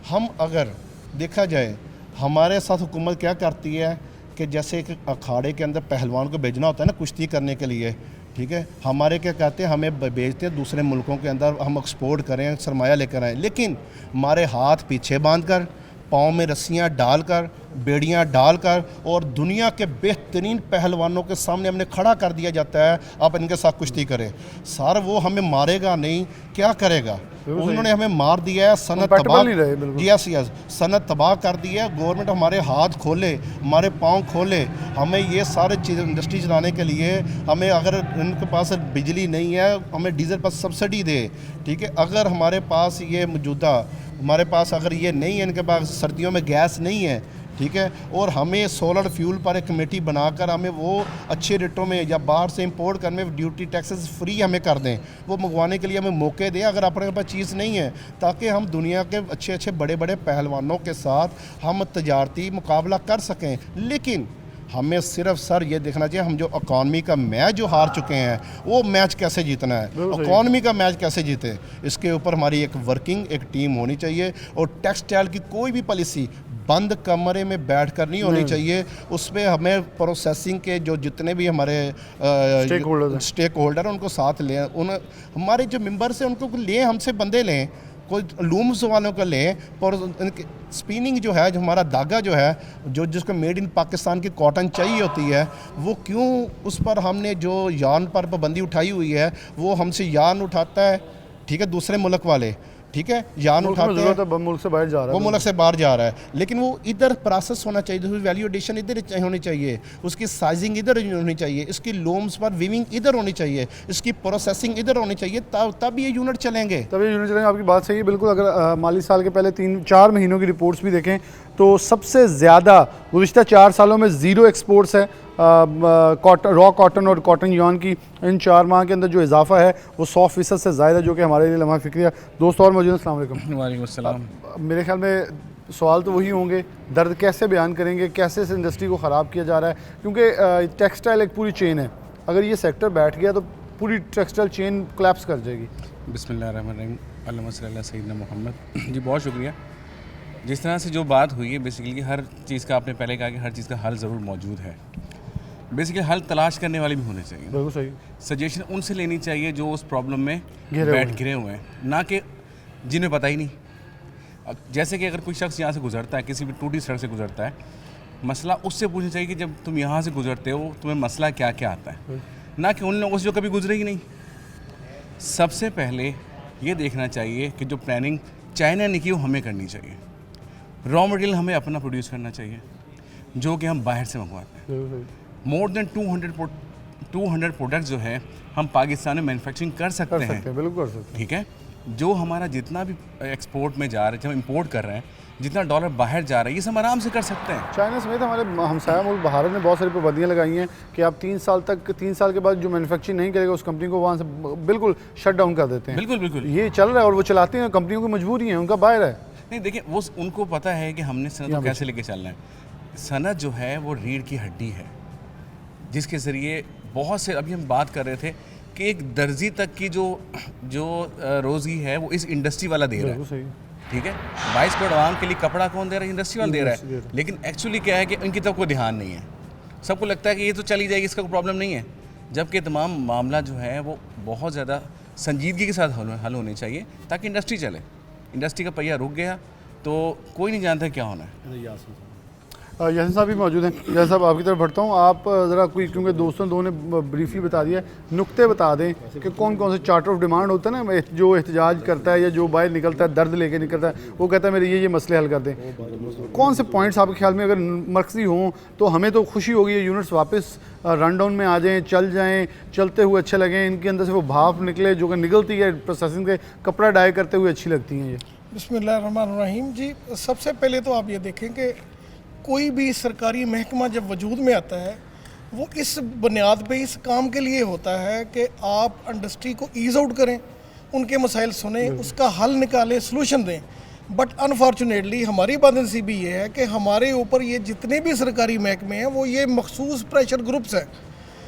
हम अगर देखा जाए हमारे साथ हुकूमत क्या करती है कि जैसे एक अखाड़े के अंदर पहलवान को भेजना होता है ना कुश्ती करने के लिए, ठीक है, हमारे क्या कहते हैं, हमें भेजते हैं दूसरे मुल्कों के अंदर, हम एक्सपोर्ट करें, सरमाया लेकर आएँ, लेकिन हमारे हाथ पीछे बांध कर, पाँव में रस्सियाँ डालकर, बेड़ियाँ डालकर और दुनिया के बेहतरीन पहलवानों के सामने हमने खड़ा कर दिया जाता है, आप इनके साथ कुश्ती करें। सर वो हमें मारेगा नहीं, क्या करेगा? उन्होंने हमें मार दिया है, सनत तबाह, यस यस, सनत तबाह कर दी है। गवर्नमेंट हमारे हाथ खोले, हमारे पाँव खोले, हमें ये सारे चीज़ इंडस्ट्री चलाने के लिए, हमें अगर इनके पास बिजली नहीं है हमें डीजल पर सब्सिडी दे, ठीक है। अगर हमारे पास ये मौजूदा, हमारे पास अगर ये नहीं है, इनके पास सर्दियों में गैस नहीं है, ठीक है, और हमें सोलर फ्यूल पर एक कमेटी बनाकर हमें वो अच्छे रेटों में या बाहर से इंपोर्ट करने में ड्यूटी टैक्सेस फ्री हमें कर दें, वो मंगवाने के लिए हमें मौके दें अगर अपने पास चीज़ नहीं है, ताकि हम दुनिया के अच्छे अच्छे बड़े बड़े पहलवानों के साथ हम तजारती मुकाबला कर सकें। लेकिन हमें सिर्फ सर ये देखना चाहिए, हम जो इकॉनमी का मैच जो हार चुके हैं वो मैच कैसे जीतना है, इकॉनमी का मैच कैसे जीते, इसके ऊपर हमारी एक वर्किंग एक टीम होनी चाहिए। और टेक्सटाइल की कोई भी पॉलिसी बंद कमरे में बैठ कर नहीं होनी चाहिए, उसमें हमें प्रोसेसिंग के जो जितने भी हमारे स्टेक होल्डर उनको साथ लें, उन हमारे जो मेंबर्स हैं उनको लें, हमसे बंदे लें, कोई लूम्स वालों को लें, और स्पिनिंग जो है, जो हमारा धागा जो है, जो जिसको मेड इन पाकिस्तान की कॉटन चाहिए होती है, वो क्यों उस पर हमने जो यार्न पर पाबंदी उठाई हुई है, वो हमसे यार्न उठाता है, ठीक है, दूसरे मुल्क वाले, ठीक है, यान उठाते हैं, मुल्क से बाहर जा रहा है, वो मुल्क से बाहर जा रहा है, लेकिन वो इधर प्रोसेस होना चाहिए, उसकी वैल्यू एडिशन इधर होनी चाहिए, उसकी साइजिंग इधर होनी चाहिए, इसकी लूम्स पर वीविंग इधर होनी चाहिए, इसकी प्रोसेसिंग इधर होनी चाहिए, तब ये यूनिट चलेंगे, आपकी बात सही है बिल्कुल। अगर माली साल के पहले 3-4 महीनों की रिपोर्ट्स भी देखें तो सबसे ज़्यादा गुज़िश्ता 4 सालों में ज़ीरो एक्सपोर्ट्स है रॉ कॉटन और कॉटन यॉन की। इन 4 माह के अंदर जो इजाफा है वो 100% से ज़्यादा, जो कि हमारे लिए लम्हा फ़िक्रिया। दोस्त और मौजूद, अस्सलाम वालेकुम। वालेकुम अस्सलाम। मेरे ख्याल में सवाल तो वही होंगे, दर्द कैसे बयान करेंगे, कैसे इस इंडस्ट्री को ख़राब किया जा रहा है, क्योंकि टेक्सटाइल एक पूरी चेन है, अगर ये सेक्टर बैठ गया तो पूरी टेक्सटाइल चेन कोलैप्स कर जाएगी। बिस्मिल्लाहिर्रहमानिर्रहीम, अल्लाहुम्मा सल्ली अला सय्यिदना मोहम्मद। जी बहुत शुक्रिया। जिस तरह से जो बात हुई है, बेसिकली हर चीज़ का, आपने पहले कहा कि हर चीज़ का हल ज़रूर मौजूद है, बेसिकली हल तलाश करने वाले भी होने चाहिए। बिल्कुल सही। सजेशन उनसे लेनी चाहिए जो उस प्रॉब्लम में घिरे हुए हैं, ना कि जिन्हें पता ही नहीं। जैसे कि अगर कोई शख्स यहाँ से गुजरता है, किसी भी टूटी सड़क से गुजरता है, मसला उससे पूछना चाहिए कि जब तुम यहाँ से गुजरते हो तुम्हें मसला क्या क्या आता है, ना कि उन लोगों से जो कभी गुजरे ही नहीं। सबसे पहले ये देखना चाहिए कि जो प्लानिंग चाइना ने की वो हमें करनी चाहिए। रॉ मटेरियल हमें अपना प्रोड्यूस करना चाहिए, जो कि हम बाहर से मंगवाते हैं। मोर देन 200 प्रोडक्ट्स जो है हम पाकिस्तान में मैन्युफैक्चरिंग कर सकते हैं, बिल्कुल कर सकते हैं। ठीक है, जो हमारा जितना भी एक्सपोर्ट में जा रहा है, जब हम इंपोर्ट कर रहे हैं, जितना डॉलर बाहर जा रहा है, ये सब हम आराम से कर सकते हैं। चाइना समेत हमारे हमसाया मुल्क भारत ने बहुत सारी पाबंदियाँ लगाई हैं कि आप 3 साल के बाद जो मैन्युफैक्चरिंग नहीं करेगा उस कंपनी को वहाँ से बिल्कुल शट डाउन कर देते हैं। बिल्कुल बिल्कुल, ये चल रहा है और वो चलाते हैं, कंपनियों की मजबूरी है, उनका बाहर है। नहीं देखिए, वो उनको पता है कि हमने सनत को कैसे लेके चलना है। सनत जो है वो रीढ़ की हड्डी है, जिसके ज़रिए बहुत से, अभी हम बात कर रहे थे कि एक दर्जी तक की जो रोज़ी है वो इस इंडस्ट्री वाला दे रहा है, ठीक है। 22 करोड़ आवाम के लिए कपड़ा कौन दे रहा है? इंडस्ट्री वाला दे रहा है। लेकिन एक्चुअली क्या है कि इनकी तरफ कोई ध्यान नहीं है, सबको लगता है कि ये तो चली जाएगी, इसका कोई प्रॉब्लम नहीं है, जबकि तमाम मामला जो है वो बहुत ज़्यादा संजीदगी के साथ हल होने चाहिए ताकि इंडस्ट्री चले। इंडस्ट्री का पहिया रुक गया तो कोई नहीं जानता क्या होना है। यासिन साहब भी मौजूद हैं। यासिन साहब आपकी तरफ बढ़ता हूँ, आप ज़रा कोई, क्योंकि दोस्तों दो ने ब्रीफली बता दिया, नुक्ते बता दें कि कौन कौन से चार्टर ऑफ डिमांड होता है ना, जो एहतजाज करता है या जो बाहर निकलता है दर्द लेके निकलता है, वो कहता है मेरे ये मसले हल कर दें। कौन से पॉइंट्स आपके ख्याल में अगर मरकज़ी हों तो हमें तो खुशी होगी, ये यूनिट्स वापस रन डाउन में आ जाएँ, चल जाएँ, चलते हुए अच्छे लगें, इनके अंदर से वो भाप निकले जो कि निकलती है प्रोसेसिंग के कपड़ा डाई करते हुए अच्छी लगती हैं ये। बिस्मिल्लाहिर्रहमानिर्रहीम जी, सबसे पहले तो आप ये देखें कि कोई भी सरकारी महकमा जब वजूद में आता है वो इस बुनियाद पे इस काम के लिए होता है कि आप इंडस्ट्री को ईज़ आउट करें, उनके मसाइल सुने, उसका हल निकालें, सलूशन दें। बट अनफॉर्चुनेटली हमारी बदनसीबी ये है कि हमारे ऊपर ये जितने भी सरकारी महकमे हैं वो ये मखसूस प्रेशर ग्रुप्स हैं।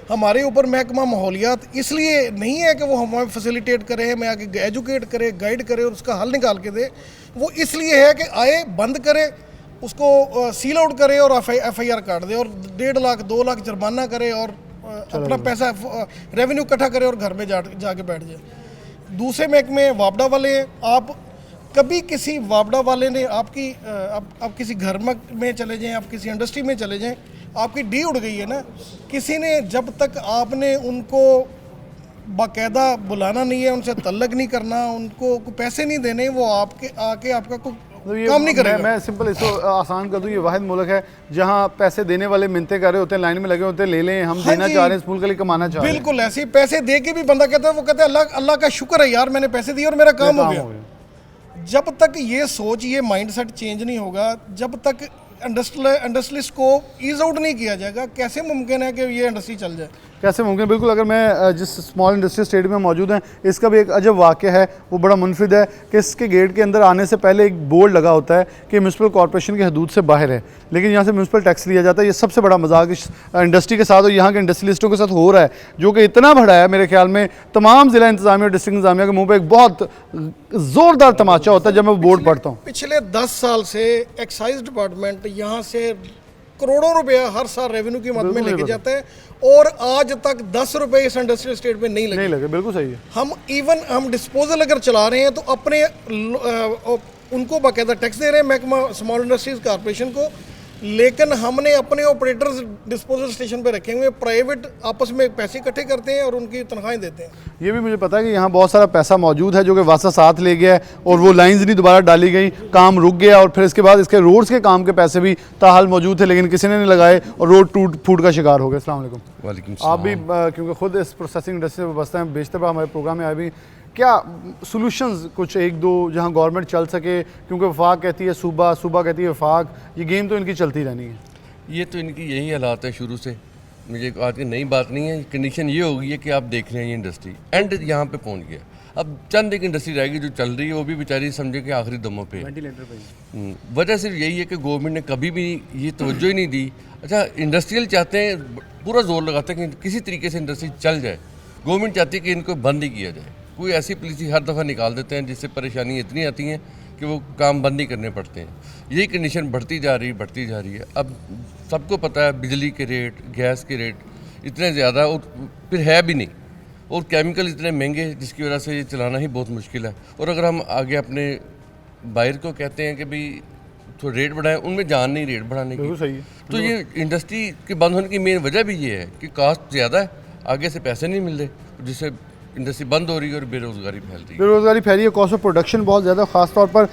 हमारे ऊपर महकमा माहौलियात इसलिए नहीं है कि वो हमें फैसिलिटेट करे, हमें आगे एजुकेट करे, गाइड करे और उसका हल निकाल के दे, वो इसलिए है कि आए, बंद करे, उसको सील आउट करे और FIR काट दे और 1.5 लाख 2 लाख जुर्माना करे और अपना पैसा रेवेन्यू इकट्ठा करे और घर में जाके बैठ जाए। दूसरे महकमे वापडा वाले हैं, आप कभी किसी वापडा वाले ने आपकी आप किसी घर में चले जाएं, आप किसी इंडस्ट्री में चले जाएं, आपकी डी उड़ गई है ना, किसी ने जब तक आपने उनको बाकायदा बुलाना नहीं है, उनसे तल्लक नहीं करना, उनको पैसे नहीं देने, वो आके आपका कोई काम नहीं करेगा। मैं सिंपल इसको आसान कर दूं, ये वाहिद मुल्क है जहां पैसे देने वाले मिन्नतें कर रहे होते हैं, लाइन में लगे होते हैं, ले लें, हम देना चाह रहे हैं, इस मुल्क के लिए कमाना चाह रहे हैं। बिल्कुल ऐसे ही पैसे दे के भी बंदा कहता है, वो कहता है अल्लाह का शुक्र है यार, मैंने पैसे दिए और मेरा काम हो गया। जब तक ये सोच, ये माइंडसेट चेंज नहीं होगा, जब तक इंडस्ट्रियलिस्ट को ईज आउट नहीं किया जाएगा, कैसे मुमकिन है कि ये इंडस्ट्री चल जाए? कैसे मुमकिन? बिल्कुल। अगर मैं जिस स्मॉल इंडस्ट्री स्टेडियम में मौजूद हैं, इसका भी एक अजब वाक़या है, वो बड़ा मुनफिद है कि इसके गेट के अंदर आने से पहले एक बोर्ड लगा होता है कि म्यूनसिपल कॉर्पोरेशन की हदूद से बाहर है, लेकिन यहाँ से म्यूनसिपल टैक्स लिया जाता है। ये सबसे बड़ा मजाक इस इंडस्ट्री के साथ और यहाँ के इंडस्ट्रियलिस्टों के साथ हो रहा है, जो कि इतना बड़ा है, मेरे ख्याल में तमाम ज़िला इंतजामिया और डिस्ट्रिक्ट इंतजामिया के मुँह पर एक बहुत ज़ोरदार तमाचा होता है जब मैं बोर्ड पढ़ता हूँ। पिछले 10 साल से एक्साइज डिपार्टमेंट यहाँ से करोड़ों रुपया हर साल रेवेन्यू की मद में लेके जाता है और आज तक 10 रुपए इस इंडस्ट्रियल स्टेट में नहीं लगे। बिल्कुल सही है। हम डिस्पोजल अगर चला रहे हैं तो अपने उनको बाकायदा टैक्स दे रहे हैं महकमा स्मॉल इंडस्ट्रीज कॉर्पोरेशन को, लेकिन हमने अपने ऑपरेटर्स डिस्पोजल स्टेशन पे रखे हुए, प्राइवेट आपस में पैसे इकट्ठे करते हैं और उनकी तनख्वाहें देते हैं। ये भी मुझे पता है कि यहाँ बहुत सारा पैसा मौजूद है जो कि वासा साथ ले गया है और वो लाइंस नहीं दोबारा डाली गई, काम रुक गया और फिर इसके बाद इसके रोड्स के काम के पैसे भी ताहाल मौजूद थे, लेकिन किसी ने नहीं लगाए और रोड टूट फूट का शिकार हो गए। अस्सलाम वालेकुम। वालेकुम। आप भी क्योंकि खुद इस प्रोसेसिंग इंडस्ट्री में बसते हैं, बेशतर बार हमारे प्रोग्राम में आए भी, क्या सॉल्यूशंस कुछ एक दो जहां गवर्नमेंट चल सके? क्योंकि वफाक कहती है सूबा, सूबा कहती है वफाक, ये गेम तो इनकी चलती रहनी है। ये तो इनकी यही हालात है शुरू से, मुझे आज की नई बात नहीं है। कंडीशन ये हो गई है कि आप देख रहे हैं ये इंडस्ट्री एंड यहाँ पे पहुँच गया। अब चंद एक इंडस्ट्री रहेगी जो चल रही है, वो भी बेचारी समझे कि आखिरी दमों पे। वजह सिर्फ यही है कि गवर्नमेंट ने कभी भी ये तवज्जो ही नहीं दी। अच्छा, इंडस्ट्रियल चाहते हैं, पूरा जोर लगाते हैं कि किसी तरीके से इंडस्ट्री चल जाए, गवर्नमेंट चाहती है कि इनको बंद ही किया जाए। कोई ऐसी पॉलिसी हर दफ़ा निकाल देते हैं जिससे परेशानी इतनी आती हैं कि वो काम बंद ही करने पड़ते हैं। यही कंडीशन बढ़ती जा रही है। अब सबको पता है बिजली के रेट, गैस के रेट इतने ज़्यादा और फिर है भी नहीं, और केमिकल इतने महंगे जिसकी वजह से ये चलाना ही बहुत मुश्किल है। और अगर हम आगे अपने बायर को कहते हैं कि भाई थोड़ा रेट बढ़ाएं, उनमें जान नहीं रेट बढ़ाने की। सही है। तो ये इंडस्ट्री के बंद होने की मेन वजह भी ये है कि कास्ट ज़्यादा है, आगे से पैसे नहीं मिल रहे, जिससे इंडस्ट्री बंद हो रही है और बेरोज़गारी फैल रही है। बेरोज़गारी फैली है, कॉस्ट ऑफ प्रोडक्शन बहुत ज़्यादा, ख़ासतौर पर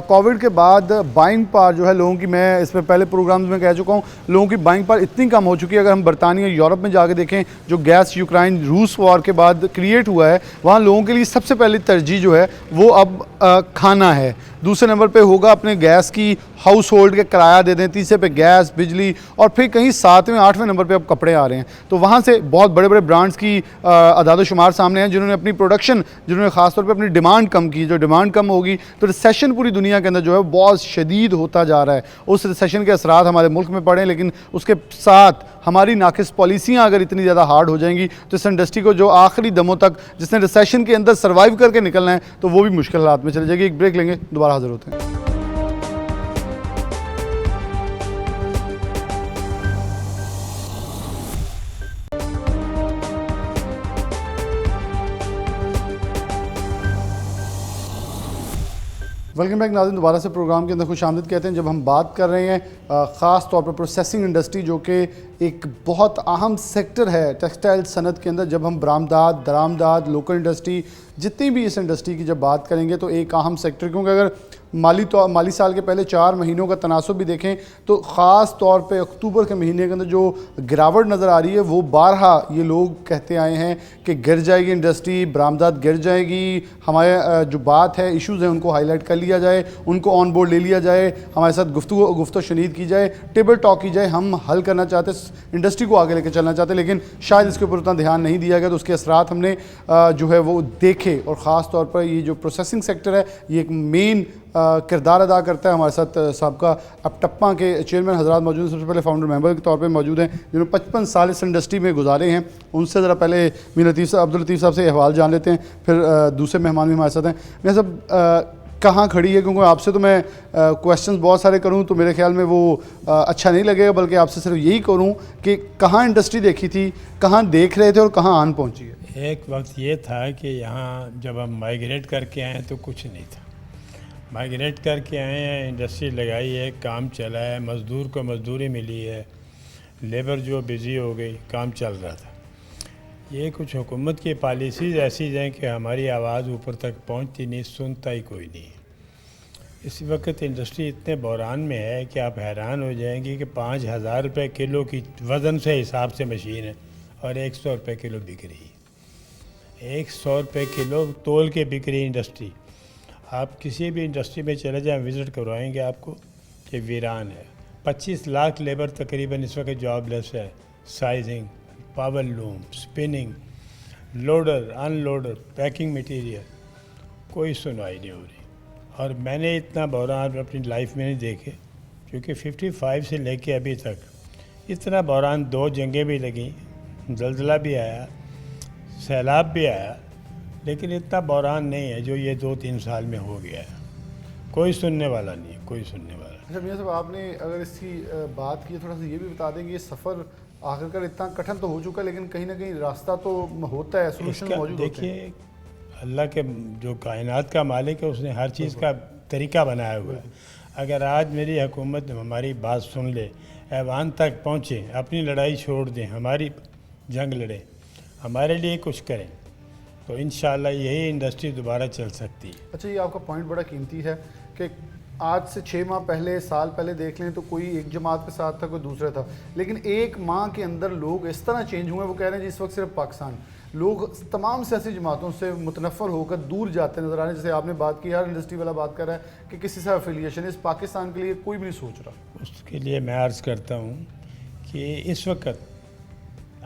कोविड के बाद बाइंग पावर जो है लोगों की, मैं इसमें पहले प्रोग्राम्स में कह चुका हूँ, लोगों की बाइंग पावर इतनी कम हो चुकी है। अगर हम बरतानिया यूरोप में जाके देखें, जो गैस यूक्रेन रूस वॉर के बाद क्रिएट हुआ है, वहाँ लोगों के लिए सबसे पहली तरजीह जो है वो अब खाना है, दूसरे नंबर पे होगा अपने गैस की हाउस होल्ड के किराया दे दें, तीसरे पे गैस, बिजली, और फिर कहीं 7वें 8वें नंबर पे अब कपड़े आ रहे हैं। तो वहाँ से बहुत बड़े बड़े ब्रांड्स की अदाद शुमार सामने हैं जिन्होंने अपनी प्रोडक्शन, जिन्होंने ख़ासतौर पे अपनी डिमांड कम की। जो डिमांड कम होगी तो रिसेशन पूरी दुनिया के अंदर जो है बहुत शदीद होता जा रहा है। उस रिसेशन के असरात हमारे मुल्क में पड़े, लेकिन उसके साथ हमारी नाकिस पॉलिसियाँ अगर इतनी ज़्यादा हार्ड हो जाएंगी तो इस इंडस्ट्री को जो आखिरी दमों तक जिसने रिसेशन के अंदर सर्वाइव करके निकलना है तो वो भी मुश्किल हालात में चली जाएगी। एक ब्रेक लेंगे, दोबारा हाजिर होते हैं। वेलकम बैक नाज़रीन, दोबारा से प्रोग्राम के अंदर खुशामदीद कहते हैं। जब हम बात कर रहे हैं ख़ास तौर पर प्रोसेसिंग इंडस्ट्री, जो कि एक बहुत अहम सेक्टर है टेक्सटाइल सनत के अंदर, जब हम बरामदात, दरामदात, लोकल इंडस्ट्री, जितनी भी इस इंडस्ट्री की जब बात करेंगे तो एक अहम सेक्टर, क्योंकि अगर माली साल के पहले 4 महीनों का तनासुब भी देखें तो ख़ास तौर पे अक्टूबर के महीने के अंदर जो गिरावट नज़र आ रही है वो बारहा ये लोग कहते आए हैं कि गिर जाएगी इंडस्ट्री, बरामदात गिर जाएगी। हमारे जो बात है, इश्यूज़ हैं, उनको हाईलाइट कर लिया जाए, उनको ऑन बोर्ड ले लिया जाए, हमारे साथ गुफ्तगू शनीद की जाए, टेबल टॉक की जाए। हम हल करना चाहते, इंडस्ट्री को आगे लेकर चलना चाहते, लेकिन शायद इसके ऊपर उतना ध्यान नहीं दिया गया, तो उसके असरात हमने जो है वो देखे। और ख़ास तौर पर ये जो प्रोसेसिंग सेक्टर है ये एक मेन किरदार अदा करता है। हमारे साथ साबका अब टप्पा के चेयरमैन हजरात मौजूद हैं। सबसे पहले फाउंडर मेंबर के तौर पे मौजूद हैं जिन्होंने 55 साल इस इंडस्ट्री में गुजारे हैं। उनसे ज़रा पहले मीर अब्दुल लतीफ़ साहब से अहवाल जान लेते हैं, फिर दूसरे मेहमान भी हमारे साथ हैं। मैं सब कहाँ खड़ी है, क्योंकि आपसे तो मैं क्वेश्चंस बहुत सारे करूँ तो मेरे ख्याल में वो अच्छा नहीं लगेगा, बल्कि आपसे सिर्फ यही करूँ कि कहाँ इंडस्ट्री देखी थी, कहाँ देख रहे थे और कहाँ आन पहुँची है। एक वक्त ये था कि यहाँ जब हम माइग्रेट करके आए तो कुछ नहीं था। माइग्रेट करके आए हैं, इंडस्ट्री लगाई है, काम चला है, मज़दूर को मज़दूरी मिली है, लेबर जो बिज़ी हो गई, काम चल रहा था। ये कुछ हुकूमत की पॉलिसीज़ ऐसी हैं कि हमारी आवाज़ ऊपर तक पहुंचती नहीं, सुनता ही कोई नहीं। इस वक्त इंडस्ट्री इतने बहरान में है कि आप हैरान हो जाएंगे कि 5,000 रुपये किलो की वज़न से हिसाब से मशीन है और 100 रुपये किलो बिक रही है। 100 रुपये किलो तोल के बिक रही इंडस्ट्री। आप किसी भी इंडस्ट्री में चले जाएं, विज़िट करवाएंगे आपको कि वीरान है। 25 लाख लेबर तकरीबन इस वक्त जॉबलेस है। Sizing, power loom, spinning, loader, unloader, packing material, कोई सुनवाई नहीं हो रही। और मैंने इतना बहरान अपनी लाइफ में नहीं देखे, क्योंकि 55 से लेके अभी तक इतना बहरान, 2 जंगें भी लगी, ज़लज़ला भी आया, सैलाब भी आया, लेकिन इतना बहरान नहीं है जो ये 2-3 साल में हो गया है। कोई सुनने वाला नहीं, कोई सुनने वाला। अच्छा मियां साहब, आपने अगर इसकी बात की, थोड़ा सा ये भी बता देंगे, ये सफ़र आखिरकार इतना कठिन तो हो चुका है, लेकिन कहीं ना कहीं रास्ता तो होता है, सोल्यूशन मौजूद होते हैं। देखिए, अल्लाह के जो कायनात का मालिक है उसने हर चीज़ का तरीका बनाया हुआ है। अगर आज मेरी हुकूमत हमारी बात सुन ले, ऐवान तक पहुँचे, अपनी लड़ाई छोड़ दें, हमारी जंग लड़े, हमारे लिए कुछ करें, तो इंशाल्लाह यही इंडस्ट्री दोबारा चल सकती है। अच्छा, ये आपका पॉइंट बड़ा कीमती है कि आज से 6 माह पहले, साल पहले देख लें तो कोई एक जमात के साथ था, कोई दूसरा था, लेकिन 1 माह के अंदर लोग इस तरह चेंज हुए। वो कह रहे हैं जिस वक्त सिर्फ पाकिस्तान, लोग तमाम सियासी जमातों से मुतनफ़र होकर दूर जाते नज़र आ रहे हैं। जैसे आपने बात की, हर इंडस्ट्री वाला बात कर रहा है कि किसी से एफिलिएशन, इस पाकिस्तान के लिए कोई भी नहीं सोच रहा। उसके लिए मैं अर्ज़ करता हूँ कि इस वक्त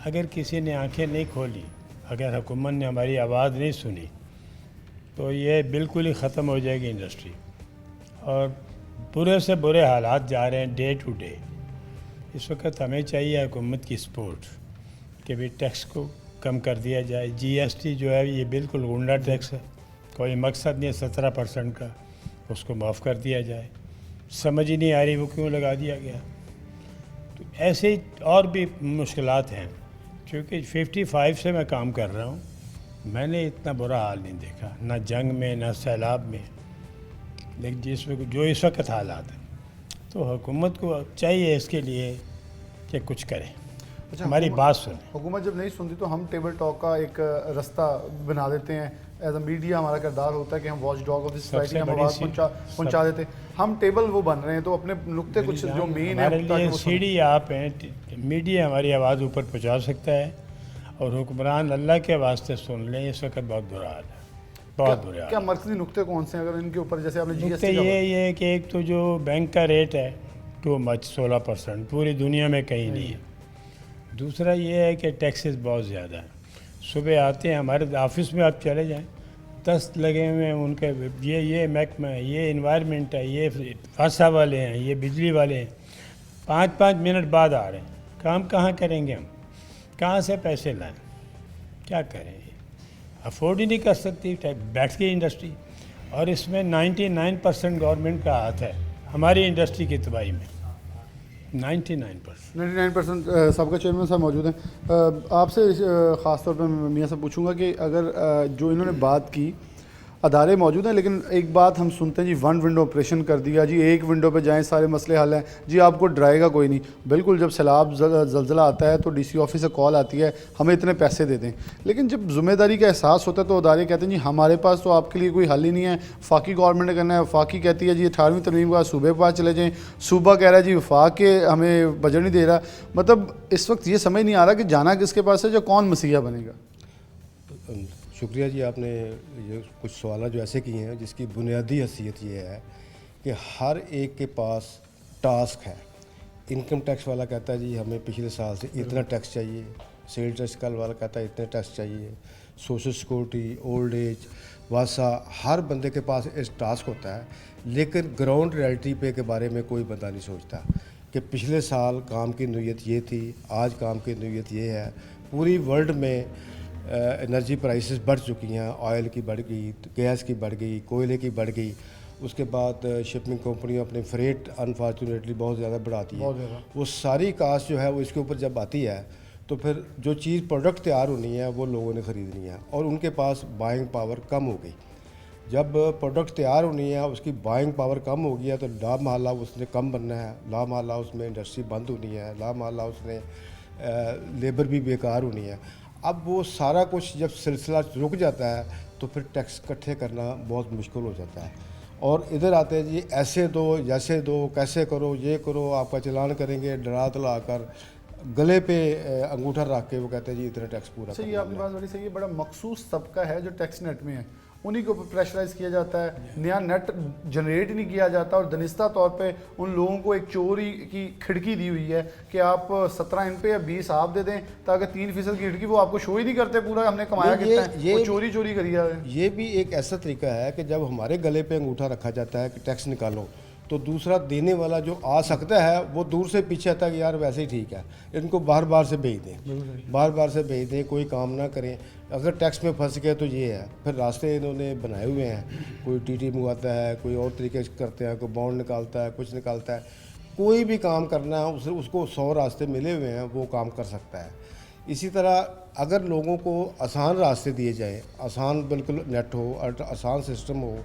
अगर किसी ने आँखें नहीं खोली, अगर हुकूमत ने हमारी आवाज़ नहीं सुनी, तो ये बिल्कुल ही ख़त्म हो जाएगी इंडस्ट्री। और बुरे से बुरे हालात जा रहे हैं डे टू डे। इस वक्त हमें चाहिए हुकूमत की सपोर्ट कि भी टैक्स को कम कर दिया जाए। जीएसटी जो है ये बिल्कुल गुंडा टैक्स है, कोई मकसद नहीं है 17% का, उसको माफ़ कर दिया जाए। समझ ही नहीं आ रही वो क्यों लगा दिया गया। तो ऐसे ही और भी मुश्किलात हैं, क्योंकि 55 से मैं काम कर रहा हूँ, मैंने इतना बुरा हाल नहीं देखा, ना जंग में ना सैलाब में, लेकिन जो इस वक्त हालात हैं, तो हुकूमत को चाहिए इसके लिए कि कुछ करे। अच्छा, हमारी बात सुने। हुकूमत जब नहीं सुनती तो हम टेबल टॉक का एक रास्ता बना देते हैं। एज अ मीडिया हमारा किरदार होता है कि हम watch dog of the society, हम आवाज़ पहुँचा देते। हम टेबल वो बन रहे हैं, तो अपने नुक्ते कुछ जो मेन है हमारे लिए सीढ़ी आप हैं, मीडिया हमारी आवाज़ ऊपर पहुँचा सकता है। और हुक्मरान अल्लाह के वास्ते सुन लें, इस वक्त बहुत बुरा हाल है, बहुत बुरा हाल। क्या मरकज़ी नुक्ते कौन से हैं अगर इनके ऊपर, जैसे आपने जीएसटी, ये है कि एक तो जो बैंक का रेट है टू मच 16%, पूरी दुनिया में कहीं नहीं है। दूसरा ये है कि टैक्सेस बहुत ज़्यादा हैं। सुबह आते हैं, हमारे ऑफिस में आप चले जाएं, 10 लगे हुए हैं उनके, ये महकमा है, ये इन्वायरमेंट है, ये फासा वाले हैं, ये बिजली वाले हैं। 5-5 मिनट बाद आ रहे हैं। काम कहाँ करेंगे हम, कहाँ से पैसे लाएं, क्या करें? अफोर्ड ही नहीं कर सकती, बैठ गई इंडस्ट्री। और इसमें 99% गवर्नमेंट का हाथ है हमारी इंडस्ट्री की तबाही में। 99% सबका चेयरमैन साहब मौजूद हैं। आपसे ख़ास तौर पर मियाँ साहब पूछूंगा कि अगर जो इन्होंने बात की, अदारे मौजूद हैं, लेकिन एक बात हम सुनते हैं जी, वन विंडो ऑपरेशन कर दिया जी, एक विंडो पे जाएं सारे मसले हल हैं जी, आपको डराएगा कोई नहीं। बिल्कुल, जब सैलाब जलज़ला आता है तो डीसी ऑफिस से कॉल आती है हमें इतने पैसे दे दें, लेकिन जब ज़िम्मेदारी का एहसास होता है तो अदारे कहते हैं जी हमारे पास तो आपके लिए कोई हल ही नहीं है, वफाकी गवर्नमेंट ने करना है। वफाकी कहती है जी 18वीं तरमीम का सूबे के पास चले जाएँ, सूबा कह रहा है जी वफाक के हमें बजट नहीं दे रहा। मतलब इस वक्त ये समझ नहीं आ रहा कि जाना किसके पास है, जो कौन मसीहा बनेगा। शुक्रिया जी, आपने ये कुछ सवाल जो ऐसे किए हैं जिसकी बुनियादी हैसियत ये है कि हर एक के पास टास्क है। इनकम टैक्स वाला कहता है जी हमें पिछले साल से इतना टैक्स चाहिए, सेल टैक्स वाला कहता है इतने टैक्स चाहिए, सोशल सिक्योरिटी, ओल्ड एज, वासा, हर बंदे के पास एक टास्क होता है, लेकिन ग्राउंड रियलिटी पे के बारे में कोई बंदा नहीं सोचता कि पिछले साल काम की नीयत ये थी, आज काम की नीयत ये है। पूरी वर्ल्ड में एनर्जी प्राइसेस बढ़ चुकी हैं, ऑयल की बढ़ गई, गैस की बढ़ गई, कोयले की बढ़ गई, उसके बाद शिपिंग कंपनियां अपने फ्रेट अनफॉर्चुनेटली बहुत ज़्यादा बढ़ाती है। वो सारी कास्ट जो है वो इसके ऊपर जब आती है तो फिर जो चीज़ प्रोडक्ट तैयार होनी है वो लोगों ने ख़रीदनी है और उनके पास बाइंग पावर कम हो गई। जब प्रोडक्ट तैयार होनी है उसकी बाइंग पावर कम हो गई है तो ला महल्ला उसने कम बनना है, ला महल्ला उसमें इंडस्ट्री बंद होनी है, ला महल्ला उसने लेबर भी बेकार होनी है। अब वो सारा कुछ जब सिलसिला रुक जाता है तो फिर टैक्स इकट्ठे करना बहुत मुश्किल हो जाता है और इधर आते हैं जी ऐसे दो, जैसे दो, कैसे करो, ये करो, आपका चलान करेंगे, डरा धला कर गले पे अंगूठा रख के वो कहते हैं जी इतना टैक्स पूरा। सही, आपकी बात बड़ी सही है। बड़ा मखसूस तबका है जो टैक्स नेट में है, उन्हीं को प्रेशराइज किया जाता है, नया नेट जनरेट नहीं किया जाता और दनिस्ता तौर पे उन लोगों को एक चोरी की खिड़की दी हुई है कि आप 17 इन पे या 20 आप दे दें ताकि 3% की खिड़की, वो आपको शो ही नहीं करते पूरा हमने कमाया कितना है, वो चोरी करी जा रहे हैं। ये भी एक ऐसा तरीका है कि जब हमारे गले पे अंगूठा रखा जाता है कि टैक्स निकालो तो दूसरा देने वाला जो आ सकता है वो दूर से पीछे आता है कि यार वैसे ही ठीक है, इनको बार बार से भेज दें, बार बार से भेज दें, कोई काम ना करें। अगर टैक्स में फंस गए तो ये है, फिर रास्ते इन्होंने बनाए हुए हैं, कोई टीटी मंगवाता है, कोई और तरीके से करते हैं, कोई बॉन्ड निकालता है, कुछ निकालता है। कोई भी काम करना है उसको 100 रास्ते मिले हुए हैं, वो काम कर सकता है। इसी तरह अगर लोगों को आसान रास्ते दिए जाए, आसान बिल्कुल नेट हो, आसान सिस्टम हो,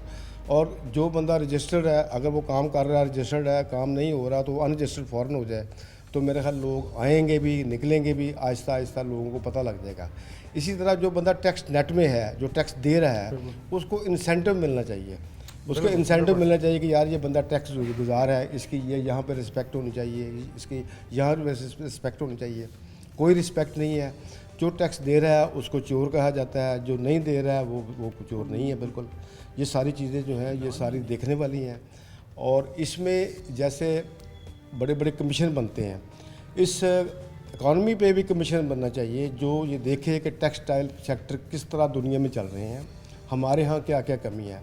और जो बंदा रजिस्टर्ड है अगर वो काम कर रहा है, रजिस्टर्ड है, काम नहीं हो रहा तो अनरजिस्टर्ड फ़ौरन हो जाए, तो मेरे ख्याल लोग आएंगे भी, निकलेंगे भी, आहिस्ता आहिस्ता लोगों को पता लग जाएगा। इसी तरह जो बंदा टैक्स नेट में है, जो टैक्स दे रहा है, उसको इंसेंटिव मिलना चाहिए, उसको इंसेंटिव मिलना चाहिए कि यार ये बंदा टैक्स गुजार है, इसकी ये यहाँ पे रिस्पेक्ट होनी चाहिए, इसकी यहाँ रिस्पेक्ट होनी चाहिए। कोई रिस्पेक्ट नहीं है, जो टैक्स दे रहा है उसको चोर कहा जाता है, जो नहीं दे रहा है वो चोर नहीं है। बिल्कुल ये सारी चीज़ें जो हैं ये सारी देखने वाली हैं और इसमें जैसे बड़े बड़े कमीशन बनते हैं, इस इकॉनमी पे भी कमीशन बनना चाहिए जो ये देखे कि टेक्सटाइल सेक्टर किस तरह दुनिया में चल रहे हैं, हमारे यहाँ क्या क्या कमी है,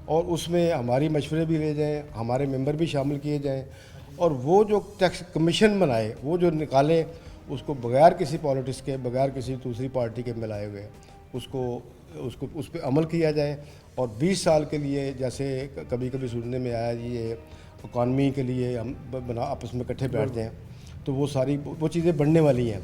और उसमें हमारी मशवरे भी ले जाएँ, हमारे मेंबर भी शामिल किए जाएँ, और वो जो टैक्स कमीशन बनाए वो जो निकाले उसको बगैर किसी पॉलिटिक्स के, बगैर किसी दूसरी पार्टी के मिलाए हुए उसको उस पर अमल किया जाए। और 20 साल के लिए जैसे कभी कभी सुनने में आया जी ये इकॉनमी के लिए हम बना आपस में इकट्ठे बैठ जाएँ, तो वो सारी वो चीज़ें बढ़ने वाली हैं।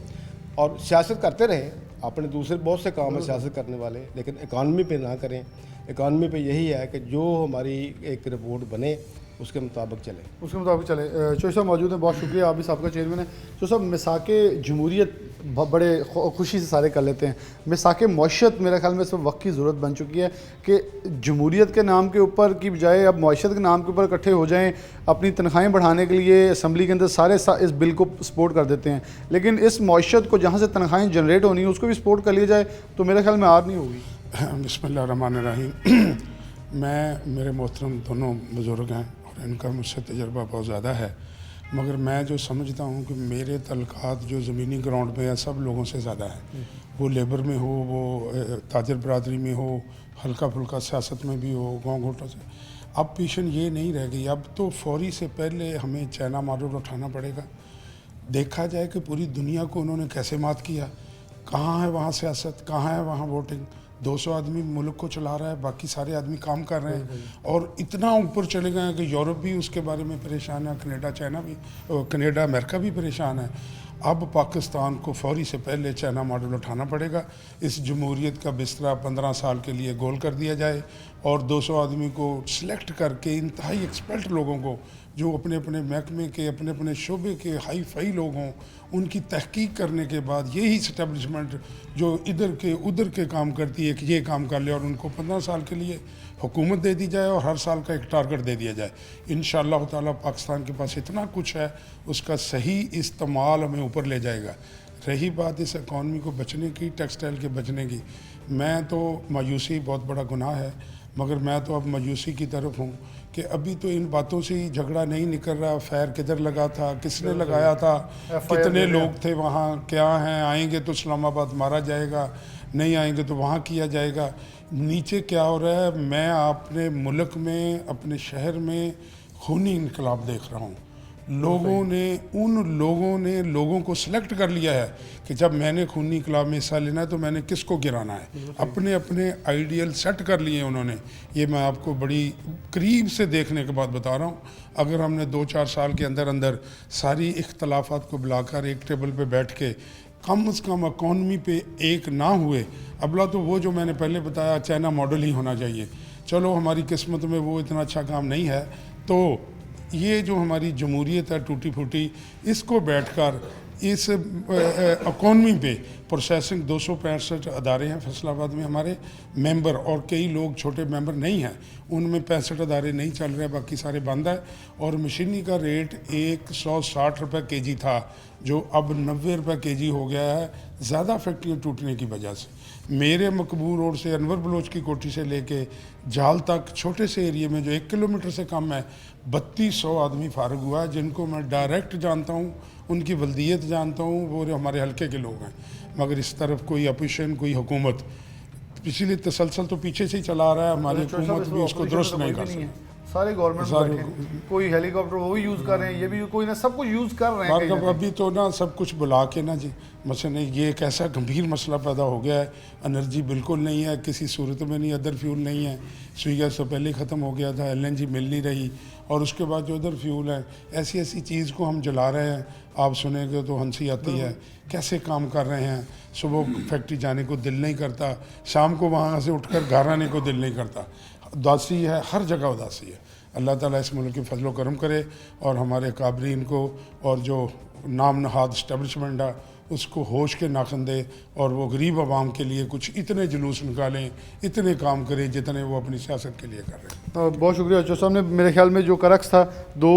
और सियासत करते रहें, अपने दूसरे बहुत से काम है सियासत करने वाले, लेकिन इकॉनमी पे ना करें। इकॉनमी पे यही है कि जो हमारी एक रिपोर्ट बने उसके मुताबिक चले, चौधरी साहब मौजूद हैं, बहुत शुक्रिया, आप भी सबका चेयरमैन है। तो सब मिसाके जमहूरियत बड़े खुशी से सारे कर लेते हैं। मिसाके मौशत मेरे ख्याल में इस वक्त की ज़रूरत बन चुकी है कि जमहूरियत के नाम के ऊपर की बजाय अब मौशत के नाम के ऊपर इकट्ठे हो जाएं, अपनी तनख्वाहें बढ़ाने के लिए असम्बली के अंदर सारे इस बिल को सपोर्ट कर देते हैं, लेकिन इस मौशत को जहाँ से तनख्वाहें जनरेट होनी है उसको भी सपोर्ट कर लिया जाए तो मेरे ख्याल में आर नहीं होगी। बिस्मिल्लाहिर्रहमानिर्रहीम। मेरे मोहतरम दोनों बुज़ुर्ग हैं और इनका मुझसे तजर्बा बहुत ज़्यादा है, मगर मैं जो समझता हूँ कि मेरे तल्क़ात जो ज़मीनी ग्राउंड पे है सब लोगों से ज़्यादा है, वो लेबर में हो, वो ताजर बरादरी में हो, हल्का फुल्का सियासत में भी हो, गाँव घोटों से। अब पेशन ये नहीं रह गई, अब तो फौरी से पहले हमें चाइना मॉडल उठाना पड़ेगा। देखा जाए कि पूरी दुनिया को उन्होंने कैसे मात किया, कहाँ है वहाँ सियासत, कहाँ है वहाँ वोटिंग। 200 आदमी मुल्क को चला रहा है, बाकी सारे आदमी काम कर रहे हैं और इतना ऊपर चले गए हैं कि यूरोप भी उसके बारे में परेशान है, कनाडा चाइना भी, कनाडा अमेरिका भी परेशान है। अब पाकिस्तान को फौरी से पहले चाइना मॉडल उठाना पड़ेगा। इस जमहूरियत का बिस्तरा 15 साल के लिए गोल कर दिया जाए और 200 आदमी को सिलेक्ट करके इंतहाई एक्सपर्ट लोगों को, जो अपने अपने महकमे के अपने अपने शोबे के हाई फाई लोग हों, उनकी तहकीक करने के बाद यही इस्टेब्लिशमेंट जो इधर के उधर के काम करती है कि ये काम कर ले और उनको 15 साल के लिए हुकूमत दे दी जाए और हर साल का एक टारगेट दे दिया जाए। इंशाअल्लाह ताला पाकिस्तान के पास इतना कुछ है, उसका सही इस्तेमाल हमें ऊपर ले जाएगा। रही बात इस इकॉनमी को बचने की, टेक्सटाइल के बचने की, मैं तो मायूसी बहुत बड़ा गुनाह है, मगर मैं तो अब मायूसी की तरफ हूँ कि अभी तो इन बातों से ही झगड़ा नहीं निकल रहा। फैर किधर लगा था, किसने लगाया था, कितने लोग थे वहाँ, क्या हैं, आएंगे तो इस्लामाबाद मारा जाएगा, नहीं आएंगे तो वहाँ किया जाएगा। नीचे क्या हो रहा है, मैं अपने मुल्क में, अपने शहर में खूनी इनकलाब देख रहा हूँ। लोगों ने लोगों को सिलेक्ट कर लिया है कि जब मैंने खूनी इनकलाब में हिस्सा लेना है तो मैंने किसको गिराना है। अपने अपने आइडियल सेट कर लिए उन्होंने। ये मैं आपको बड़ी करीब से देखने के बाद बता रहा हूँ। अगर हमने 2-4 साल के अंदर अंदर सारी इख्तलाफात को बुलाकर एक टेबल पे बैठ के कम से कम इकॉनमी पे एक ना हुए, अबला तो वो जो मैंने पहले बताया चाइना मॉडल ही होना चाहिए। चलो हमारी किस्मत में वो इतना अच्छा काम नहीं है, तो ये जो हमारी जमहूरियत है टूटी फूटी, इसको बैठकर इस इकॉनमी पे प्रोसेसिंग 265 अदारे हैं फैसलाबाद में हमारे मेंबर, और कई लोग छोटे मेंबर नहीं हैं, उनमें 65 अदारे नहीं चल रहे, बाकी सारे बंद है। और मशीनी का रेट 160 रुपये केजी था, जो अब 90 रुपये केजी हो गया है, ज़्यादा फैक्ट्रियाँ टूटने की वजह से। मेरे मकबूल रोड से अनवर बलोच की कोठी से लेके जाल तक छोटे से एरिया में जो 1 किलोमीटर से कम है, 3200 आदमी फारग हुआ है, जिनको मैं डायरेक्ट जानता हूँ, उनकी वल्दियत जानता हूँ, वो हमारे हल्के के लोग हैं। मगर इस तरफ कोई अपोजिशन, कोई हुकूमत पिछले तसलसल तो पीछे से ही चला रहा है, हमारी हुकूमत भी उसको दुरुस्त नहीं कर सकती। सारे गवर्नमेंट कोई हेलीकॉप्टर वो भी यूज़ कर रहे हैं, ये भी कोई ना सब कुछ यूज़ कर रहे हैं। अभी तो ना सब कुछ बुला के ना जी, मसलन ये एक ऐसा गंभीर मसला पैदा हो गया है, एनर्जी बिल्कुल नहीं है, किसी सूरत में नहीं, अदर फ्यूल नहीं है। सुइया से पहले ख़त्म हो गया था, LNG मिल नहीं रही, और उसके बाद जो अदर फ्यूल है, ऐसी ऐसी चीज़ को हम जला रहे हैं। आप सुनेंगे तो हंसी आती है, कैसे काम कर रहे हैं। सुबह फैक्ट्री जाने को दिल नहीं करता, शाम को वहाँ से उठकर घर आने को दिल नहीं करता। उदासी है, हर जगह उदासी है। अल्लाह ताला इस मुल्क के फजलो करम करे और हमारे काबरीन को और जो नाम नहाद इस्टेब्लिशमेंट है उसको होश के नाखन दे, और वो गरीब आवाम के लिए कुछ इतने जुलूस निकालें, इतने काम करें जितने वो अपनी सियासत के लिए कर रहे हैं। बहुत शुक्रिया जो साहब ने। मेरे ख्याल में जो करक्स था, दो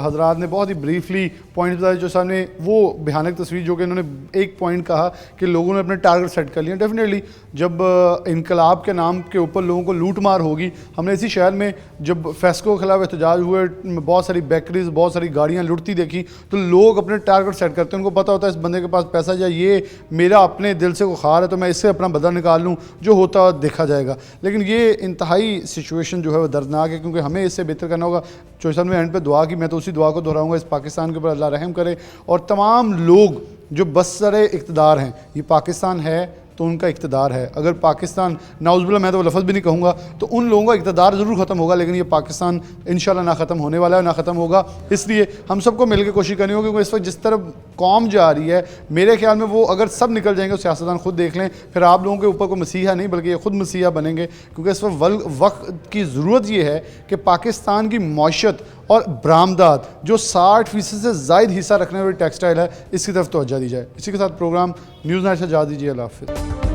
हजरात ने बहुत ही ब्रीफली पॉइंट बताए। जो साहब ने वो भयानक तस्वीर जो कि इन्होंने एक पॉइंट कहा कि लोगों ने अपने टारगेट सेट कर लिए। डेफिनेटली जब इनकलाब के नाम के ऊपर लोगों को लूट मार होगी, हमने इसी शहर में जब फेस्को के खिलाफ एहतजाज हुए, बहुत सारी बेकरीज, बहुत सारी गाड़ियाँ लुटती देखी, तो लोग अपने टारगेट सेट करते हैं। उनको पता होता है इस बंदे के पास पैसा, या ये मेरा अपने दिल से खुखार है तो मैं इससे अपना बदला निकाल लूँ, जो होता हुआ देखा जाएगा। लेकिन ये इंतहाई सिचुएशन जो है वो दर्दनाक है, क्योंकि हमें इससे बेहतर करना होगा। चौधरी साहब ने एंड पे दुआ की, मैं तो उसी दुआ को दोहराऊंगा, इस पाकिस्तान के ऊपर अल्लाह रहम करे, और तमाम लोग जो बसरे इक़्तिदार हैं, ये पाकिस्तान है तो उनका इक़्तिदार है। अगर पाकिस्तान नाउज़ुबिल्लाह, मैं तो वो लफ्ज़ भी नहीं कहूँगा, तो उन लोगों का इक़्तिदार ज़रूर ख़त्म होगा, लेकिन ये पाकिस्तान इंशाल्लाह ना ख़त्म होने वाला है, ना ख़त्म होगा। इसलिए हम सबको मिलकर कोशिश करनी होगी, क्योंकि इस वक्त जिस तरफ कौम जा रही है, मेरे ख्याल में वो अगर सब निकल जाएंगे, सियासतदान खुद देख लें, फिर आप लोगों के ऊपर कोई मसीहा नहीं बल्कि ये खुद मसीहा बनेंगे। क्योंकि इस वक्त की ज़रूरत ये है कि पाकिस्तान की मौशत और बरामदात जो 60% से ज़ायद हिस्सा रखने वाली टेक्सटाइल है, इसकी तरफ तवज्जो दी जाए। इसी के साथ प्रोग्राम न्यूज़ नाइट से जा दीजिए। अल्लाह हाफ़िज़।